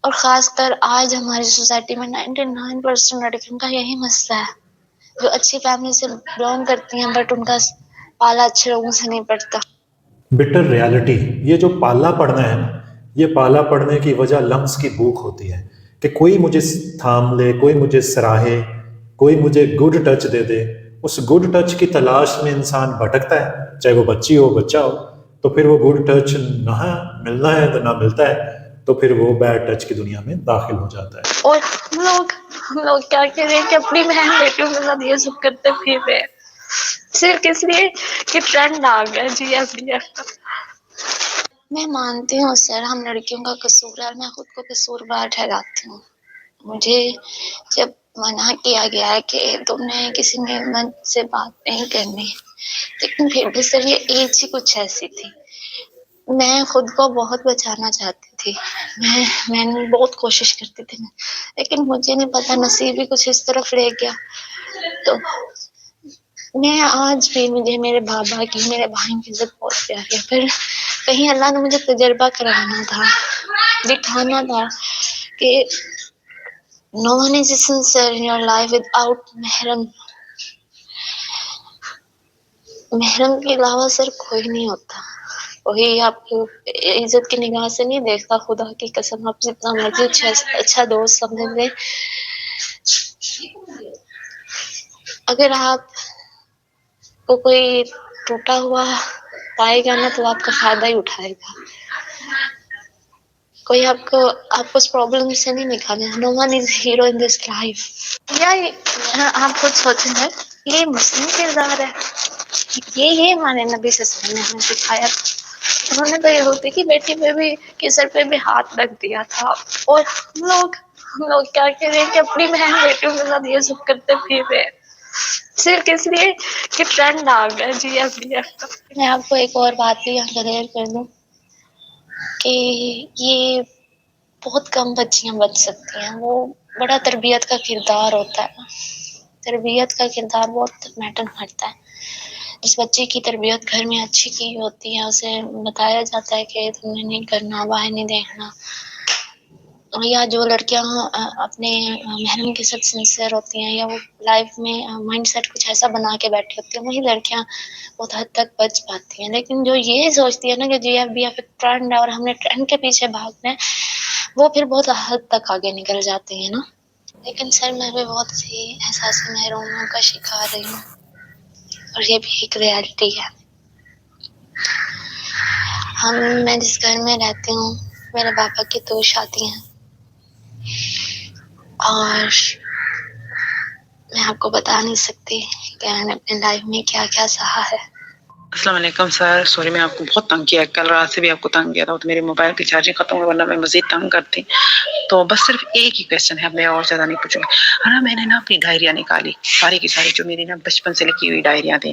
Speaker 3: اور خاص کر آج ہماری سوسائٹی میں 99% لڑکیوں کا یہی مسئلہ ہے جو اچھی فیملی سے بلونگ کرتی ہیں بٹ ان کا پالا اچھے لوگوں سے نہیں پڑتا.
Speaker 1: بٹر ریالٹی، یہ جو پالا پڑنا ہے نا، یہ پالا پڑنے کی وجہ لمس کی بھوک ہوتی ہے کہ کوئی مجھے تھام لے، کوئی مجھے سراہے، کوئی مجھے گڈ ٹچ دے دے. اس گڈ ٹچ کی تلاش میں انسان بھٹکتا ہے، چاہے وہ بچی ہو بچہ ہو. تو پھر وہ گڈ ٹچ نہ ملنا ہے تو نہ ملتا ہے، تو پھر وہ بیڈ ٹچ کی دنیا میں داخل ہو جاتا ہے.
Speaker 3: اور ہم لوگ کیا کہہ رہے ہیں کہ اپنی بہن بیٹیوں کے ساتھ یہ سب کرتے پھر رہے ہیں صرف اس لیے کہ ٹرینڈ آ گیا جی ایف ڈی ایف کا. میں مانتی ہوں سر ہم لڑکیوں کا قصور ہے اور میں خود کو قصوروار ٹھہراتی ہوں. مجھے جب منع کیا گیا ہے کہ تم نے کسی مرد سے بات نہیں کرنی، لیکن پھر بھی سر یہ ایج ہی کچھ ایسی تھی. میں خود کو بہت بچانا چاہتی تھی، میں بہت کوشش کرتی تھی، لیکن مجھے نہیں پتا نصیب ہی کچھ اس طرف لے گیا. تو میں آج بھی، مجھے میرے بابا کی، میرے بھائی کی عزت بہت پیاری ہے، پھر کہیں اللہ نے مجھے تجربہ کرانا تھا، دکھانا تھا کہ no one is sincere in your life without محرم. محرم کے علاوہ سر کوئی نہیں ہوتا. وہی آپ کو عزت کی نگاہ سے نہیں دیکھتا، خدا کی قسم آپ جتنا مرضی اچھا دوست سمجھ لیں، اگر آپ کو کوئی ٹوٹا ہوا پائے گا نا تو آپ کا فائدہ ہی اٹھائے گا. کوئی آپ کو اس پرابلم سے نہیں نکالے. no one is hero in this life. یا آپ خود سوچیں گے یہ مسلم کردار ہے، یہ ہمارے نبی صلی اللہ علیہ وسلم نے ہمیں سکھایا تھا. انہوں نے تو یہودی کی بیٹی پہ بھی کے سر پہ بھی ہاتھ رکھ دیا تھا. اور ہم لوگ کیا کہہ رہے ہیں کہ اپنی بہن بیٹیوں کے ساتھ یہ سب کرتے پھر رہے ہیں صرف اس لیے کہ ٹرینڈ آ گیا جی ایف ڈی ایف کا. میں آپ کو ایک اور بات بھی یہاں کلیئر کر دوں کہ یہ بہت کم بچیاں بچ سکتی ہیں، وہ بڑا تربیت کا کردار ہوتا ہے. تربیت کا کردار بہت میٹر کرتا ہے. جس بچے کی تربیت گھر میں اچھی کی ہوتی ہے، اسے بتایا جاتا ہے کہ تم نے نہیں کرنا، باہر نہیں دیکھنا، یا جو لڑکیاں اپنے محرم کے ساتھ سنسیئر ہوتی ہیں یا وہ لائف میں مائنڈ سیٹ کچھ ایسا بنا کے بیٹھی ہوتی ہیں، وہی لڑکیاں بہت حد تک بچ پاتی ہیں. لیکن جو یہ سوچتی ہے نا کہ جی ایف بی ایف ایک ٹرینڈ ہے اور ہم نے ٹرینڈ کے پیچھے بھاگنا ہے، وہ پھر بہت حد تک آگے نکل جاتی ہیں نا. لیکن سر میں بھی بہت سی احساسی محرومیوں کا شکار رہی ہوں، اور یہ بھی ایک ریالٹی ہے. میں جس گھر میں رہتی ہوں، میرے پاپا کی 2 شادیاں ہیں، اور میں آپ کو بتا نہیں سکتی کہ میں نے اپنی لائف میں کیا کیا سہا ہے.
Speaker 4: السلام علیکم سر، سوری میں آپ کو بہت تنگ کیا، کل رات سے بھی آپ کو تنگ کیا تھا تو میرے موبائل کی چارجنگ ختم ہوئی، ورنہ میں مزید تنگ کرتی. تو بس صرف ایک ہی کویسچن ہے، میں اور زیادہ نہیں پوچھوں گی. میں نے نا اپنی ڈائریاں نکالی، ساری کی ساری جو میری نا بچپن سے لکھی ہوئی ڈائریاں تھیں،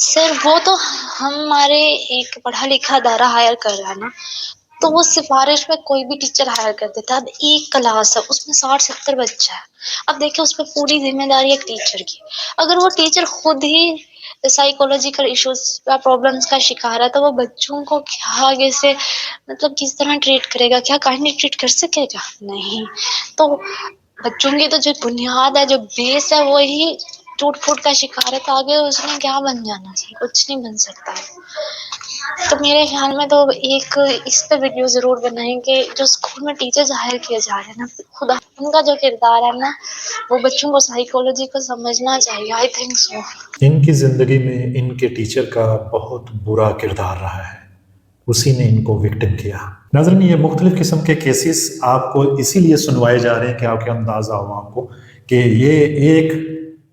Speaker 3: سر وہ تو ہمارے ایک پڑھا لکھا ادارہ ہائر کر رہا ہے نا، تو وہ سفارش میں کوئی بھی ٹیچر ہائر کر دیتا ہے. اب ایک کلاس ہے، اس میں 60-70 بچہ ہے. اب دیکھیں اس پہ پوری ذمہ داری ایک ٹیچر کی. اگر وہ ٹیچر خود ہی سائیکولوجیکل ایشوز یا پرابلمس کا شکار ہے تو وہ بچوں کو کیا آگے سے مطلب کس طرح ٹریٹ کرے گا؟ کیا کائنڈلی ٹریٹ کر سکے گا؟ نہیں. تو بچوں کی تو جو بنیاد ہے، جو بیس ہے، وہی ٹوٹ پھوٹ کا شکار ہے. تو آگے اس نے کیا بن جانا ہے؟ کچھ نہیں بن سکتا ہے. تو میرے خیال میں تو ایک اس پہ ویڈیو ضرور بنائیں کہ جو اسکول میں ٹیچرز ہائر کیے جا رہے ہیں نا، خدا ان کا جو کردار ہے نا، وہ بچوں کو سائیکولوجی کو سمجھنا چاہیے. I think so.
Speaker 1: ان کی زندگی میں ان کے ٹیچر کا بہت برا کردار رہا ہے، اسی نے ان کو وکٹم کیا. ناظرین، یہ مختلف قسم کے کیسز آپ کو اسی لیے سنوائے جا رہے ہیں کہ آپ کے اندازہ ہو آپ کو کہ یہ ایک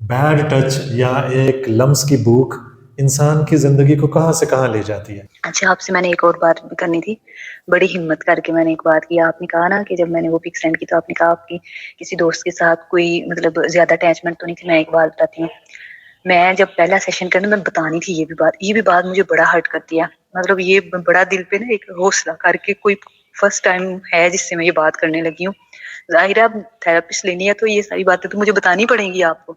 Speaker 1: بیڈ ٹچ یا ایک لمس کی بھوک انسان کی زندگی کو کہاں سے کہاں لے جاتی ہے.
Speaker 5: اچھا، آپ سے میں نے ایک اور بات بھی کرنی تھی. بڑی ہمت کر کے میں نے ایک بات کی. آپ نے کہا نا کہ جب میں نے وہ پک سینڈ کی تو آپ نے کہا آپ کی کسی دوست کے ساتھ کوئی مطلب زیادہ اٹیچمنٹ تو نہیں تھی. میں ایک بات بتاتی ہوں، میں جب پہلا سیشن کرنا میں بتانی تھی یہ بھی بات مجھے بڑا ہرٹ کرتی ہے. مطلب یہ بڑا دل پہ نا ایک حوصلہ کر کے کوئی فرسٹ ٹائم ہے جس سے میں یہ بات کرنے لگی ہوں. ظاہر ہے اب تھراپسٹ لینی ہے تو یہ ساری باتیں تو مجھے بتانی پڑیں گی آپ کو.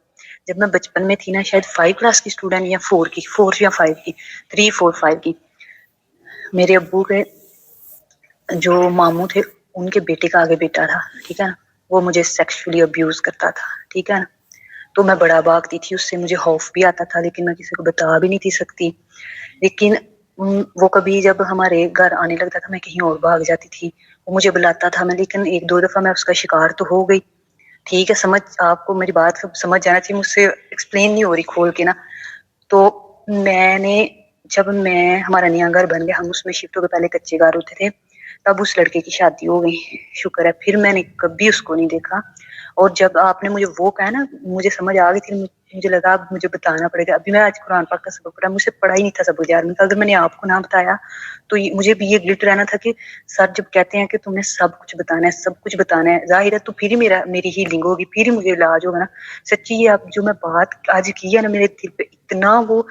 Speaker 5: جب میں بچپن میں تھی نا، شاید 5 کلاس کی اسٹوڈنٹ یا 4 یا 5 کی 3 4 5 کی، میرے ابو کے جو ماموں تھے ان کے بیٹے کا آگے بیٹا تھا، ٹھیک ہے نا، وہ مجھے سیکشولی ابیوز کرتا تھا، ٹھیک ہے نا. تو میں بڑا بھاگتی تھی اس سے، مجھے خوف بھی آتا تھا لیکن میں کسی کو بتا بھی نہیں تھی سکتی. لیکن وہ کبھی جب ہمارے گھر آنے لگتا تھا میں کہیں اور بھاگ جاتی تھی. وہ مجھے بلاتا تھا میں، لیکن 1-2 دفعہ میں اس کا شکار تو ہو گئی. ٹھیک ہے، سمجھ آپ کو میری بات سمجھ جانا چاہیے، مجھ سے ایکسپلین نہیں ہو رہی کھول کے نا. تو میں نے جب ہمارا نیا گھر بن گیا، ہم اس میں شفٹ ہو کے، پہلے کچے گھر ہوتے تھے، تب اس لڑکے کی شادی ہو گئی، شکر ہے. پھر میں نے کبھی اس کو نہیں دیکھا. اور جب آپ نے مجھے وہ کہا نا، مجھے سمجھ آ گئی تھی، مجھے لگا اب مجھے بتانا پڑے گا. ابھی میں آج قرآن پاک کا سبق پڑھا، مجھ سے پڑھا ہی نہیں تھا سبق یاد نہیں تھا. اگر میں نے آپ کو نہ بتایا تو مجھے بھی یہ گلٹ رہنا تھا کہ سر جب کہتے ہیں کہ تم نے سب کچھ بتانا ہے، سب کچھ بتانا ہے، ظاہر ہے تو پھر ہی میری ہیلنگ ہوگی، پھر ہی مجھے علاج ہوگا نا. سچی یہ اب جو میں بات آج کی ہے نا، میرے دل پہ اتنا وہ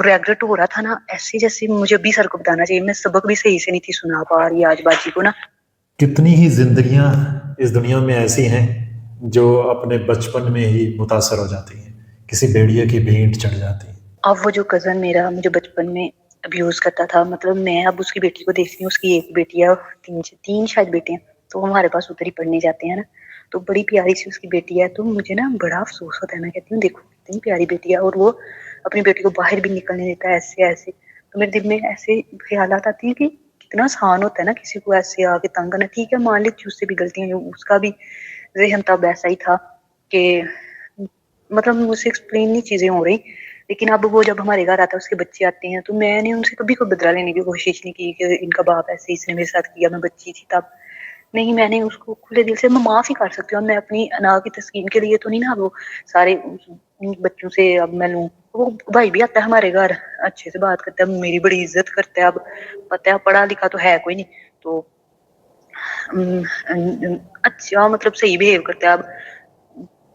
Speaker 5: ریگریٹ ہو رہا تھا نا، ایسے جیسے مجھے بھی سر کو بتانا چاہیے. میں سبق بھی صحیح سے نہیں تھی سنا پا رہی آج باجی کو نا.
Speaker 1: کتنی ہی زندگیاں اس دنیا میں ایسی ہیں جو اپنے بچپن میں ہی متاثر ہو جاتی ہیں، کسی بیڑیے کی بھینٹ چڑھ جاتی ہیں.
Speaker 5: اب وہ جو کزن میرا مجھے بچپن میں ابیوز کرتا تھا، مطلب میں اب اس کی بیٹی کو دیکھتی ہوں، اس کی ایک بیٹی ہے اور 3 شاید بیٹے ہیں، تو وہ ہمارے پاس ادھر ہی پڑھنے جاتے ہیں نا. تو بڑی پیاری سی اس کی بیٹی ہے، تو مجھے نا بڑا افسوس ہوتا ہے. میں کہتی ہوں دیکھو کتنی پیاری بیٹی ہے، اور وہ اپنی بیٹی کو باہر بھی نکلنے دیتا ہے ایسے ایسے. تو میرے دل میں ایسے خیالات آتی ہیں کہ کتنا آسان ہوتا ہے نا کسی کو ایسے آ کے تنگ کرنا. ٹھیک ہے مان لیتی اس سے بھی غلطیاں، اس کا بھی ذہن تب ایسا ہی تھا کہ مطلب مجھ سے ایکسپلین نہیں چیزیں ہو رہی. لیکن اب وہ جب ہمارے گھر آتا ہے، اس کے بچے آتے ہیں، تو میں نے ان سے کبھی کوئی بدلہ لینے کی کوشش نہیں کی کہ ان کا باپ ایسے اس نے میرے ساتھ کیا، میں بچی تھی تب. نہیں، میں نے اس کو کھلے دل سے میں معاف ہی کر سکتی ہوں. میں اپنی انا کی تسکین کے لیے تو نہیں نا وہ سارے بچوں سے اب میں لوں. وہ بھائی بھی آتا ہے ہمارے گھر، اچھے سے بات کرتا ہے، میری بڑی عزت کرتا ہے. اب پتہ ہے پڑھا لکھا تو ہے کوئی نہیں، تو اچھا مطلب صحیح بہیو کرتا ہے اب.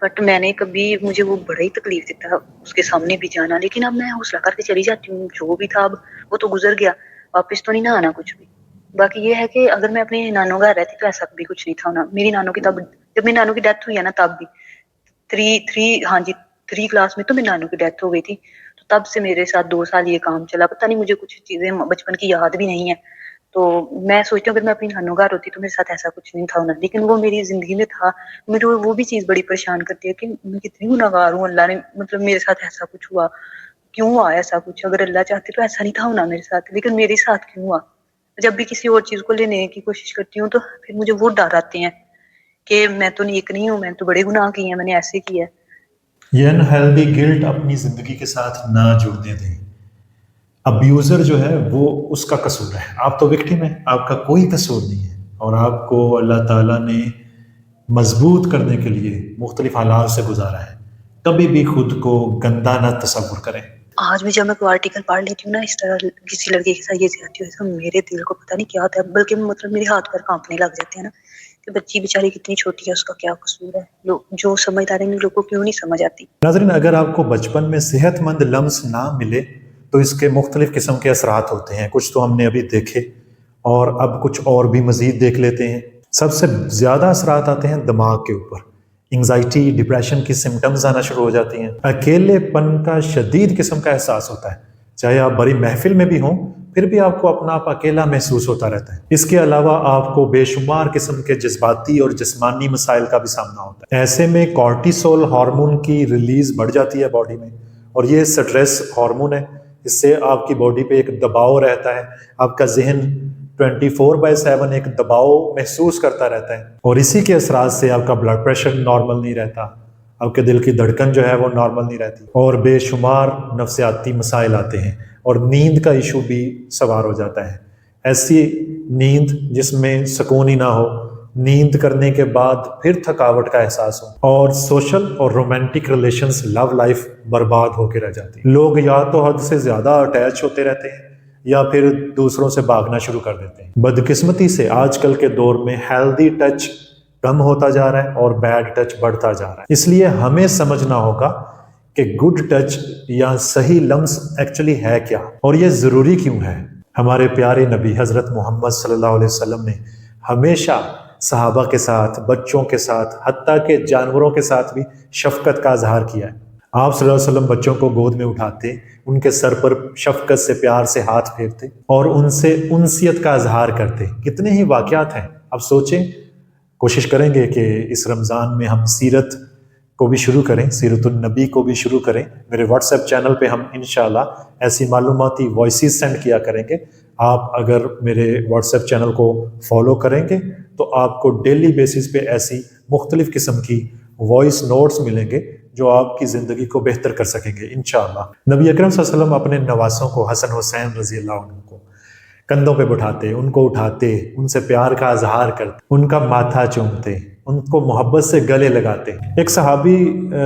Speaker 5: بٹ میں نے کبھی، مجھے وہ بڑا ہی تکلیف دیتا اس کے سامنے بھی جانا. لیکن اب میں حوصلہ کر کے چلی جاتی ہوں، جو بھی تھا اب وہ تو گزر گیا، واپس تو نہیں نہ آنا کچھ بھی. باقی یہ ہے کہ اگر میں اپنے نانوں گھر رہتی تو ایسا بھی کچھ نہیں تھا ہونا. میری نانوں کی تب جب میری نانوں کی ڈیتھ ہوئی ہے نا، تب بھی 3 کلاس میں تو میری نانوں کی ڈیتھ ہو گئی تھی. تو تب سے میرے ساتھ 2 سال یہ کام چلا. پتہ نہیں مجھے کچھ چیزیں بچپن کی یاد بھی نہیں ہے. تو میں سوچتی ہوں اگر میں اپنی نانوں گھر ہوتی تو میرے ساتھ ایسا کچھ نہیں تھا ہونا. لیکن وہ میری زندگی میں تھا. مجھے وہ بھی چیز بڑی پریشان کرتی ہے کہ میں کتنی گناہگار ہوں. اللہ نے مطلب میرے ساتھ ایسا کچھ ہوا کیوں ہوا؟ ایسا کچھ اگر اللہ چاہتے تو ایسا نہیں تھا ہونا میرے ساتھ، لیکن میرے ساتھ کیوں ہوا؟ جب بھی کسی اور چیز کو لینے کی کوشش کرتی ہوں تو پھر مجھے وہ ڈر آتے ہیں کہ میں تو نیک نہیں ہوں، میں تو بڑے گناہ کیے ہیں، میں نے ایسے کیا ہے.
Speaker 1: یہ انہیلدی گلٹ اپنی زندگی کے ساتھ نہ جڑنے دیں. ابیوزر جو ہے وہ اس کا قصور ہے، آپ تو وکٹم ہیں، آپ کا کوئی قصور نہیں ہے. اور آپ کو اللہ تعالیٰ نے مضبوط کرنے کے لیے مختلف حالات سے گزارا ہے. کبھی بھی خود کو گندا نہ تصور کریں.
Speaker 5: آج بھی جب میں کوئی آرٹیکل پڑھ لیتی ہوں نا، اس طرح کسی لڑکے کے ساتھ یہ زیادتی ہوئی تو میرے دل کو پتہ نہیں کیا ہوتا ہے، بلکہ مطلب میرے ہاتھ پیر کانپنے لگ جاتے ہیں نا. کہ بچی بیچاری کتنی چھوٹی ہے، اس کا کیا قصور ہے، لوگ جو سمجھدار ہیں لوگوں کو کیوں نہیں سمجھ آتی.
Speaker 1: ناظرین، اگر آپ کو بچپن میں صحت مند لمس نہ ملے تو اس کے مختلف قسم کے اثرات ہوتے ہیں. کچھ تو ہم نے ابھی دیکھے اور اب کچھ اور بھی مزید دیکھ لیتے ہیں. سب سے زیادہ اثرات آتے ہیں دماغ کے اوپر. انگزائٹی، ڈپریشن کی سمٹمز آنا شروع ہو جاتی ہیں. اکیلے پن کا شدید قسم کا احساس ہوتا ہے. چاہے آپ بڑی محفل میں بھی ہوں پھر بھی آپ کو اپنا آپ اکیلا محسوس ہوتا رہتا ہے. اس کے علاوہ آپ کو بے شمار قسم کے جذباتی اور جسمانی مسائل کا بھی سامنا ہوتا ہے. ایسے میں کورٹیسول ہارمون کی ریلیز بڑھ جاتی ہے باڈی میں، اور یہ سٹریس ہارمون ہے. اس سے آپ کی باڈی پہ ایک دباؤ رہتا ہے. آپ کا ذہن 24/7 ایک دباؤ محسوس کرتا رہتا ہے، اور اسی کے اثرات سے آپ کا بلڈ پریشر نارمل نہیں رہتا، آپ کے دل کی دھڑکن جو ہے وہ نارمل نہیں رہتی، اور بے شمار نفسیاتی مسائل آتے ہیں، اور نیند کا ایشو بھی سوار ہو جاتا ہے. ایسی نیند جس میں سکون ہی نہ ہو، نیند کرنے کے بعد پھر تھکاوٹ کا احساس ہو، اور سوشل اور رومانٹک ریلیشنز، لو لائف برباد ہو کے رہ جاتی. لوگ یا تو حد سے زیادہ اٹیچ ہوتے رہتے ہیں یا پھر دوسروں سے بھاگنا شروع کر دیتے ہیں. بدقسمتی سے آج کل کے دور میں ہیلدی ٹچ کم ہوتا جا رہا ہے اور بیڈ ٹچ بڑھتا جا رہا ہے. اس لیے ہمیں سمجھنا ہوگا کہ گڈ ٹچ یا صحیح لمس ایکچولی ہے کیا، اور یہ ضروری کیوں ہے. ہمارے پیارے نبی حضرت محمد صلی اللہ علیہ وسلم نے ہمیشہ صحابہ کے ساتھ، بچوں کے ساتھ، حتیٰ کہ جانوروں کے ساتھ بھی شفقت کا اظہار کیا ہے. آپ صلی اللہ علیہ وسلم بچوں کو گود میں اٹھاتے، ان کے سر پر شفقت سے پیار سے ہاتھ پھیرتے اور ان سے انسیت کا اظہار کرتے. کتنے ہی واقعات ہیں. اب سوچیں، کوشش کریں گے کہ اس رمضان میں ہم سیرت کو بھی شروع کریں، سیرت النبی کو بھی شروع کریں. میرے واٹس ایپ چینل پہ ہم انشاءاللہ ایسی معلوماتی وائسز سینڈ کیا کریں گے. آپ اگر میرے واٹس ایپ چینل کو فالو کریں گے تو آپ کو ڈیلی بیسس پہ ایسی مختلف قسم کی وائس نوٹس ملیں گے جو آپ کی زندگی کو بہتر کر سکیں گے انشاءاللہ. نبی اکرم صلی اللہ علیہ وسلم اپنے نواسوں کو، حسن حسین رضی اللہ عنہ کو کندھوں پہ بٹھاتے، ان کو اٹھاتے، ان سے پیار کا اظہار کرتے، ان کا ماتھا چومتے، ان کو محبت سے گلے لگاتے. ایک صحابی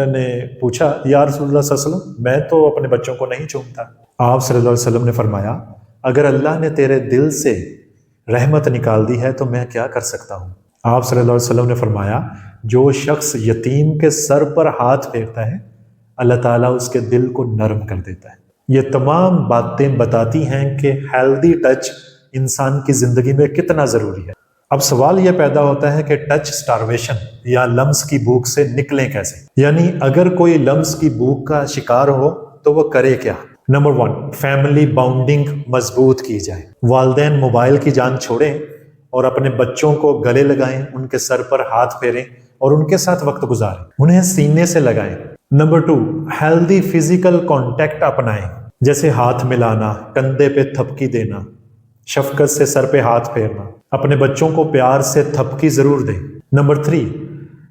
Speaker 1: نے پوچھا، یا رسول اللہ صلی اللہ علیہ وسلم، میں تو اپنے بچوں کو نہیں چومتا. آپ صلی اللہ علیہ وسلم نے فرمایا، اگر اللہ نے تیرے دل سے رحمت نکال دی ہے تو میں کیا کر سکتا ہوں. آپ صلی اللہ علیہ وسلم نے فرمایا، جو شخص یتیم کے سر پر ہاتھ پھیرتا ہے اللہ تعالیٰ اس کے دل کو نرم کر دیتا ہے. یہ تمام باتیں بتاتی ہیں کہ ہیلدی ٹچ انسان کی زندگی میں کتنا ضروری ہے. اب سوال یہ پیدا ہوتا ہے کہ ٹچ سٹارویشن یا لمس کی بھوک سے نکلیں کیسے؟ یعنی اگر کوئی لمس کی بھوک کا شکار ہو تو وہ کرے کیا؟ نمبر 1، فیملی باؤنڈنگ مضبوط کی جائے. والدین موبائل کی جان چھوڑیں اور اپنے بچوں کو گلے لگائیں، ان کے سر پر ہاتھ پھیریں اور ان کے ساتھ وقت گزاریں، انہیں سینے سے لگائیں. نمبر 2، ہیلدی فزیکل کانٹیکٹ اپنائیں، جیسے ہاتھ ملانا، کندھے پہ تھپکی دینا، شفقت سے سر پہ ہاتھ پھیرنا. اپنے بچوں کو پیار سے تھپکی ضرور دیں. نمبر 3،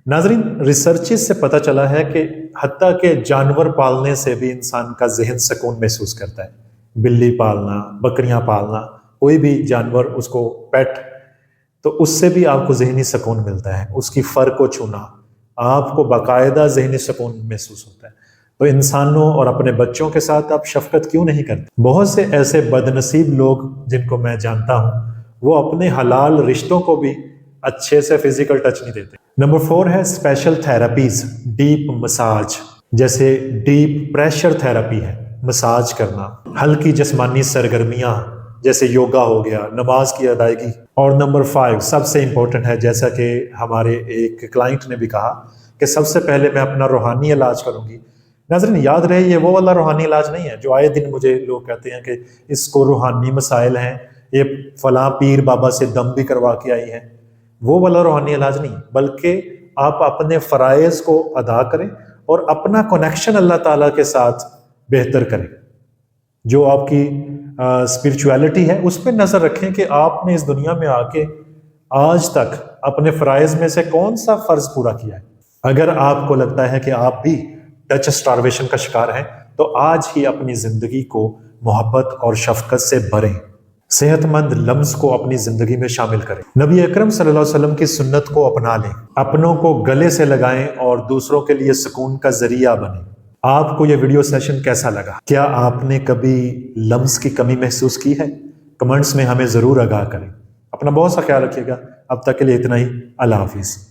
Speaker 1: ناظرین، ریسرچز سے پتہ چلا ہے کہ حتیٰ کہ جانور پالنے سے بھی انسان کا ذہن سکون محسوس کرتا ہے. بلی پالنا، بکریاں پالنا، کوئی بھی جانور، اس کو پیٹ، تو اس سے بھی آپ کو ذہنی سکون ملتا ہے. اس کی فر کو چھونا، آپ کو باقاعدہ ذہنی سکون محسوس ہوتا ہے. تو انسانوں اور اپنے بچوں کے ساتھ آپ شفقت کیوں نہیں کرتے؟ بہت سے ایسے بد نصیب لوگ جن کو میں جانتا ہوں، وہ اپنے حلال رشتوں کو بھی اچھے سے فزیکل ٹچ نہیں دیتے. نمبر 4 ہے اسپیشل تھراپیز، ڈیپ مساج، جیسے ڈیپ پریشر تھراپی ہے، مساج کرنا، ہلکی جسمانی سرگرمیاں جیسے یوگا ہو گیا، نماز کی ادائیگی. اور نمبر 5 سب سے امپورٹنٹ ہے، جیسا کہ ہمارے ایک کلائنٹ نے بھی کہا کہ سب سے پہلے میں اپنا روحانی علاج کروں گی. ناظرین، یاد رہے یہ وہ والا روحانی علاج نہیں ہے جو آئے دن مجھے لوگ کہتے ہیں کہ اس کو روحانی مسائل ہیں، یہ فلاں پیر بابا سے دم بھی کروا کے آئی ہیں. وہ والا روحانی علاج نہیں، بلکہ آپ اپنے فرائض کو ادا کریں اور اپنا کنیکشن اللہ تعالیٰ کے ساتھ بہتر کریں. جو آپ کی اسپرچویلٹی ہے اس پہ نظر رکھیں کہ آپ نے اس دنیا میں آ کے آج تک اپنے فرائض میں سے کون سا فرض پورا کیا ہے. اگر آپ کو لگتا ہے کہ آپ بھی ٹچ اسٹارویشن کا شکار ہیں تو آج ہی اپنی زندگی کو محبت اور شفقت سے بھریں. صحت مند لمس کو اپنی زندگی میں شامل کریں. نبی اکرم صلی اللہ علیہ وسلم کی سنت کو اپنا لیں، اپنوں کو گلے سے لگائیں اور دوسروں کے لیے سکون کا ذریعہ بنیں. آپ کو یہ ویڈیو سیشن کیسا لگا؟ کیا آپ نے کبھی لمس کی کمی محسوس کی ہے؟ کمنٹس میں ہمیں ضرور آگاہ کریں. اپنا بہت سا خیال رکھیے گا. اب تک کے لیے اتنا ہی. اللہ حافظ.